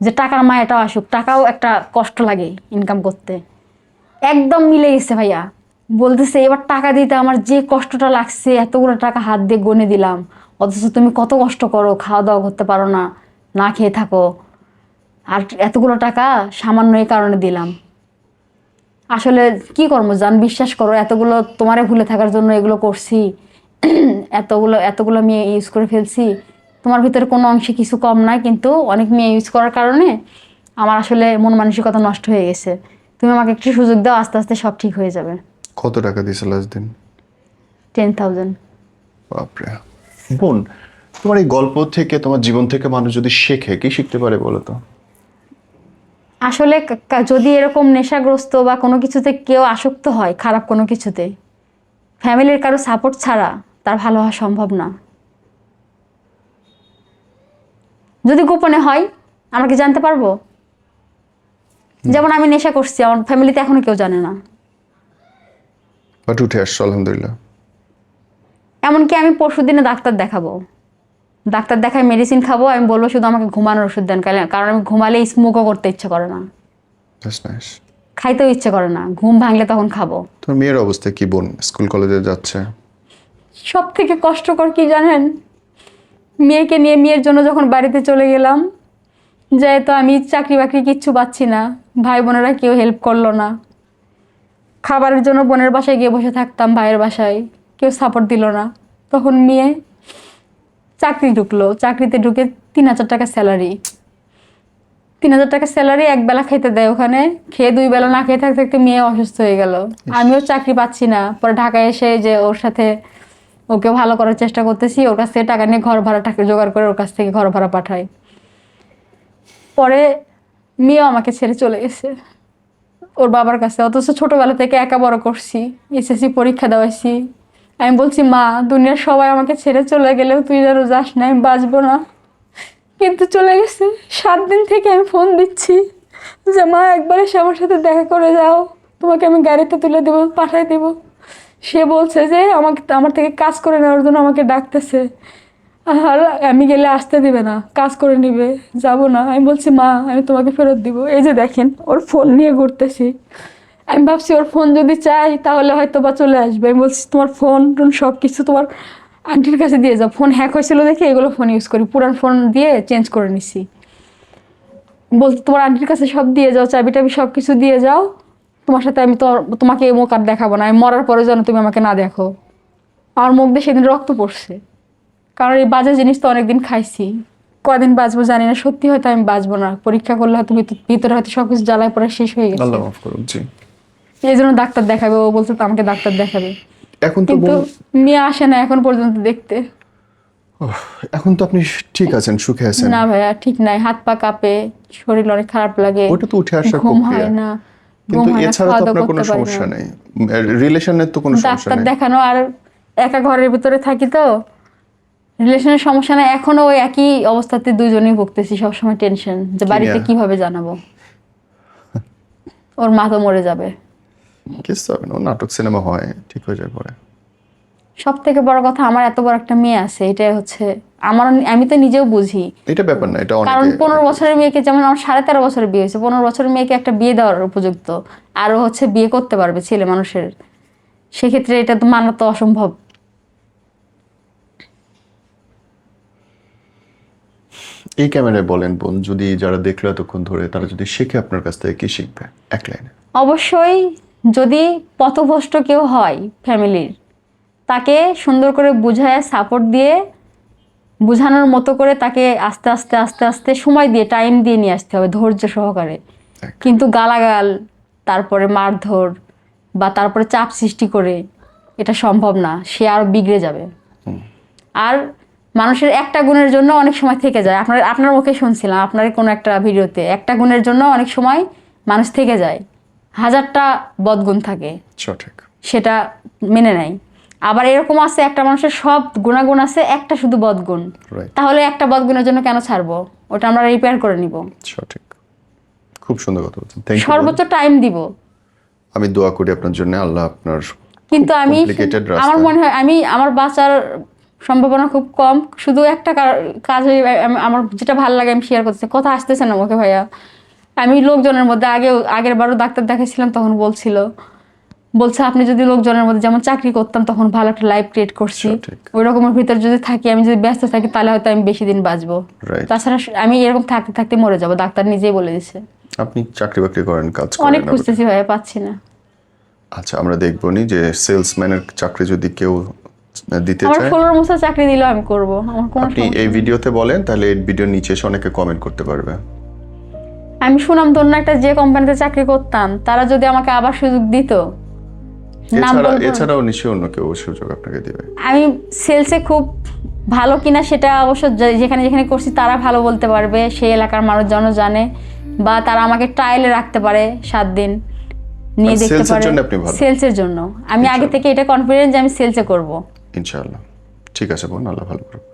যে টাকার মায়াটাও আসুক, টাকাও একটা কষ্ট লাগে ইনকাম করতে, একদম মিলে গেছে ভাইয়া। বলতেছে এবার টাকা দিতে আমার যে কষ্টটা লাগছে, এতগুলো টাকা হাত দিয়ে গনে দিলাম, অথচ তুমি কত কষ্ট করো, খাওয়া দাওয়া করতে পারো না, না খেয়ে থাকো, আর এতগুলো টাকা সামান্য এই কারণে দিলাম। আসলে কি করবো জান, বিশ্বাস করো, এতগুলো তোমারে ভুলে থাকার জন্য এগুলো করছি, এতগুলো মেয়ে ইউজ করে ফেলছি। তোমার ভিতরে কোনো অংশে কিছু কম নাই, কিন্তু অনেক মেয়ে ইউজ করার কারণে আমার আসলে মন মানসিকতা নষ্ট হয়ে গেছে। তুমি আমাকে একটু সুযোগ দাও, আস্তে আস্তে সব ঠিক হয়ে যাবে। কত টাকা দিয়েছে লাস্ট দিন? 10,000। বাপরে। বোন, তোমার এই গল্প থেকে, তোমার জীবন থেকে মানুষ যদি শেখে, কি শিখতে পারে বলো তো? আসলে যদি এরকম নেশাগ্রস্ত বা কোনো কিছুতে কেউ আসক্ত হয়, খারাপ কোনো কিছুতে, ফ্যামিলির কারো সাপোর্ট ছাড়া তার ভালো হওয়া সম্ভব না। যদি গোপনে হয় আমরা কি জানতে পারবো? যেমন আমি নেশা করছি, আমার ফ্যামিলিতে এখনো কেউ জানে না। বাট উঠে আসছো আলহামদুলিল্লাহ। এমনকি আমি পরশুদিনে ডাক্তার দেখাবো, ডাক্তার দেখায় মেডিসিন খাবো, আমি বলবো শুধু আমাকে ঘুমানোর ওষুধ দেন, কারণ আমি ঘুমালে স্মোকও করতে ইচ্ছে করে না, দ্যাটস নাইস। খাইতেও ইচ্ছে করে না, ঘুম ভাঙলে তখন খাবো। তোমার মেয়ের অবস্থা কি বোন? স্কুল কলেজে যাচ্ছে? সব থেকে কষ্টকর কি জানেন, মেয়েকে নিয়ে মেয়ের জন্য যখন বাড়িতে চলে গেলাম, যেহেতু আমি চাকরি বাকরি কিচ্ছু পাচ্ছি না, ভাই বোনেরা কেউ হেল্প করলো না, খাবারের জন্য বোনের বাসায় গিয়ে বসে থাকতাম, ভাইয়ের বাসায় কেউ সাপোর্ট দিল না, তখন মেয়ে চাকরি ঢুকলো, চাকরিতে ঢুকে 3,000 টাকা স্যালারি, 3,000 টাকা স্যালারি, একবেলা খেতে দেয় ওখানে, খেয়ে 2 বেলা না খেয়ে থাকতে থাকতে মেয়ে অসুস্থ হয়ে গেল। আমিও চাকরি পাচ্ছি না, পরে ঢাকায় এসে যে ওর সাথে ওকে ভালো করার চেষ্টা করতেছি, ওর কাছ থেকে টাকা নিয়ে ঘর ভাড়া টাকা জোগাড় করে ওর কাছ থেকে ঘর ভাড়া পাঠাই। পরে মেয়েও আমাকে ছেড়ে চলে গেছে ওর বাবার কাছে, অথচ ছোটবেলা থেকে একা বড় করছি, এসএসসি পরীক্ষা দেওয়াইছি। আমি বলছি মা, দুনিয়ার সবাই আমাকে ছেড়ে চলে গেলেও তুই যেন যাস না, আমি বাঁচবো না, কিন্তু চলে গেছে। 7 দিন থেকে আমি ফোন দিচ্ছি যে মা একবার এসে আমার সাথে দেখা করে যাও, তোমাকে আমি গাড়িতে তুলে দেবো, পাঠাই দেবো। সে বলছে যে আমার থেকে কাজ করে নেওয়ার জন্য আমাকে ডাকতেছে, আর আমি গেলে আসতে দিবে না, কাজ করে নিবে, যাব না। আমি বলছি মা, আমি তোমাকে ফেরত দিব। এই যে দেখেন ওর ফোন নিয়ে ঘুরতেছি, আমি ভাবছি ওর ফোন যদি চাই তাহলে হয়তো বা চলে আসবে। আমি বলছি তোমার ফোন টোন সব কিছু তোমার আন্টির কাছে দিয়ে যাও, ফোন হ্যাক হয়েছিল দেখে এগুলো ফোন ইউজ করি, পুরান ফোন দিয়ে চেঞ্জ করে নিছি। বলতে তোমার আন্টির কাছে সব দিয়ে যাও, চাবি টাবি সব কিছু দিয়ে যাও, তোমার সাথে আমি তোমাকে এই মুখ আর দেখাবো না, আমি মরার পরে যেন তুমি আমাকে না দেখো। আমার মুখ দিয়ে সেদিন রক্ত পড়ছে, কারণ এই বাজে জিনিস তো অনেকদিন খাইছি, কদিন বাঁচবো জানি না, সত্যি হয়তো আমি বাঁচবো না, পরীক্ষা করলে হয়তো ভিতরে হয়তো সবকিছু জ্বালায় পড়ে শেষ হয়ে গেছে। আল্লাহ মাফ করুন। জি, এই জন্য ডাক্তার দেখাবে, ও বলছে তো আমাকে ডাক্তার দেখাবে, এখন তো কিন্তু বোন, মেয়ে আসে না এখন পর্যন্ত দেখতে। এখন তো আপনি ঠিক আছেন, সুখে আছেন। না ভাইয়া ঠিক নাই, হাত পা কাঁপে, শরীর অনেক খারাপ লাগে, ওটা তো উঠে আসার ঘুম প্রক্রিয়া, হয় না, কিন্তু এছাড়া খাওয়া তো দাওয়া আপনার কোনো করতে পারি সমস্যা না। নেই, রিলেশনের তো কোনো সমস্যা ডাক্তার নেই। দেখানো আর একা ঘরের ভিতরে থাকি তো রিলেশনের সমস্যা নেই, এখনো ওই একই অবস্থাতে দুজনেই ভুগতেছি, সবসময় টেনশন যে বাড়িতে নিয়ে? কিভাবে জানাবো, ওর মা তো মরে যাবে। কিছু হবে না, নাটক সিনেমা হয়, ঠিক হয়ে যায় পরে। সব থেকে বড় কথা, আমার এত বড় একটা মেয়ে আছে, এটাই হচ্ছে আমি তো নিজেও বুঝি, এটা ব্যাপার না, এটা কারণ অনেকে 15 বছরের মেয়েকে, যেমন আমার 13.5 বছরের বিয়ে হয়েছে, 15 বছরের মেয়েকে একটা বিয়ে দেওয়ার উপযুক্ত, আরও হচ্ছে বিয়ে করতে পারবে ছেলে মানুষের, সেক্ষেত্রে এটা তো মানা তো অসম্ভব। এই ক্যামেরায় বলেন বোন, যদি যারা দেখলো এতক্ষণ ধরে তারা যদি শিখে আপনার কাছ থেকে কি শিখবে এক লাইনে? অবশ্যই যদি পথভ্রষ্ট কেউ হয় ফ্যামিলির, তাকে সুন্দর করে বুঝায় সাপোর্ট দিয়ে, বোঝানোর মতো করে তাকে আস্তে আস্তে আস্তে আস্তে সময় দিয়ে, টাইম দিয়ে নিয়ে আসতে হবে, ধৈর্য সহকারে। কিন্তু গালাগাল, তারপরে মারধর বা তারপরে চাপ সৃষ্টি করে এটা সম্ভব না, সে আরো বিগড়ে যাবে। আর মানুষের একটা গুণের জন্য অনেক সময় থেকে যায়, আপনার মুখে শুনছিলাম আপনার কোনো একটা ভিডিওতে, একটা গুণের জন্য অনেক সময় মানুষ থেকে যায়, 1000টা বদগুণ থাকে, সঠিক। সেটা মেনে নেয়। আবার এরকম আছে একটা মানুষের সব গুণাগুণ আছে, একটা শুধু বদগুণ। Right. তাহলে একটা বদগুণের জন্য কেন ছাড়বো? ওটা আমরা রিপেয়ার করে নিব। সঠিক, খুব সুন্দর কথা বলছেন। Thank you. সর্বোচ্চ টাইম দিব। আমি দোয়া করি আপনার জন্য, আল্লাহ আপনার কিন্তু আমি complicated রাস্তা- আমার মনে হয় আমার বাঁচার সম্ভাবনা খুব কম। শুধু একটা কাজ আমার যেটা ভালো লাগে আমি শেয়ার করতেছি। কথা আসতেছে না মুখে ভাইয়া। আমি লোকজনের মধ্যে আগের বারও ডাক্তার দেখাইছিলাম, তখন বলছে আপনি যদি লোকজনের মধ্যে যেমন চাকরি করতাম তখন ভালো একটা লাইফ ক্রিয়েট করছি, সঠিক। ওই রকমের ভিতর যদি থাকি, আমি যদি ব্যস্ত থাকি তাহলে হয়তো আমি বেশি দিন বাঁচবো। Right. তাছাড়া আমি এরকম থাকতে থাকতে মরে যাবো, ডাক্তার নিজেই বলে দিছে। আপনি চাকরি বাকরি করেন, কাজ অনেক করেন। খুঁজতেছি ভাইয়া, পাচ্ছি না। আচ্ছা, আমরা দেখবো নি যে সেলসম্যানের চাকরি যদি কেউ দিতে আমার চায়, 16 বছর চাকরি দিলেও আমি করবো, আমার কোনো আপনি সমস্যা এই নেই। ভিডিওতে বলেন, তাহলে এই ভিডিওর নিচে এসে অনেকে কমেন্ট করতে পারবে। আমি সুনামধন্য একটা যে কোম্পানিতে চাকরি করতাম, তারা যদি আমাকে আবার সুযোগ দিত, নাম বলবো না। এছাড়াও নিশ্চয়ই অন্য কেউ সুযোগ আপনাকে দিবে। আমি সেলসে খুব ভালো কিনা সেটা অবশ্য যেখানে যেখানে করছি তারা ভালো বলতে পারবে, সেই এলাকার মানুষজনও জানে, বা তারা আমাকে ট্রায়ালে রাখতে পারে 7 দিন নিয়ে আর দেখতে sales এর পারে। জন্য আপনি ভালো। সেলসের জন্য আমি আগে থেকে এটা কনফিডেন্ট যে আমি সেলসে করব। ইনশাআল্লাহ। ঠিক আছে বোন, আল্লাহ ভালো করুক।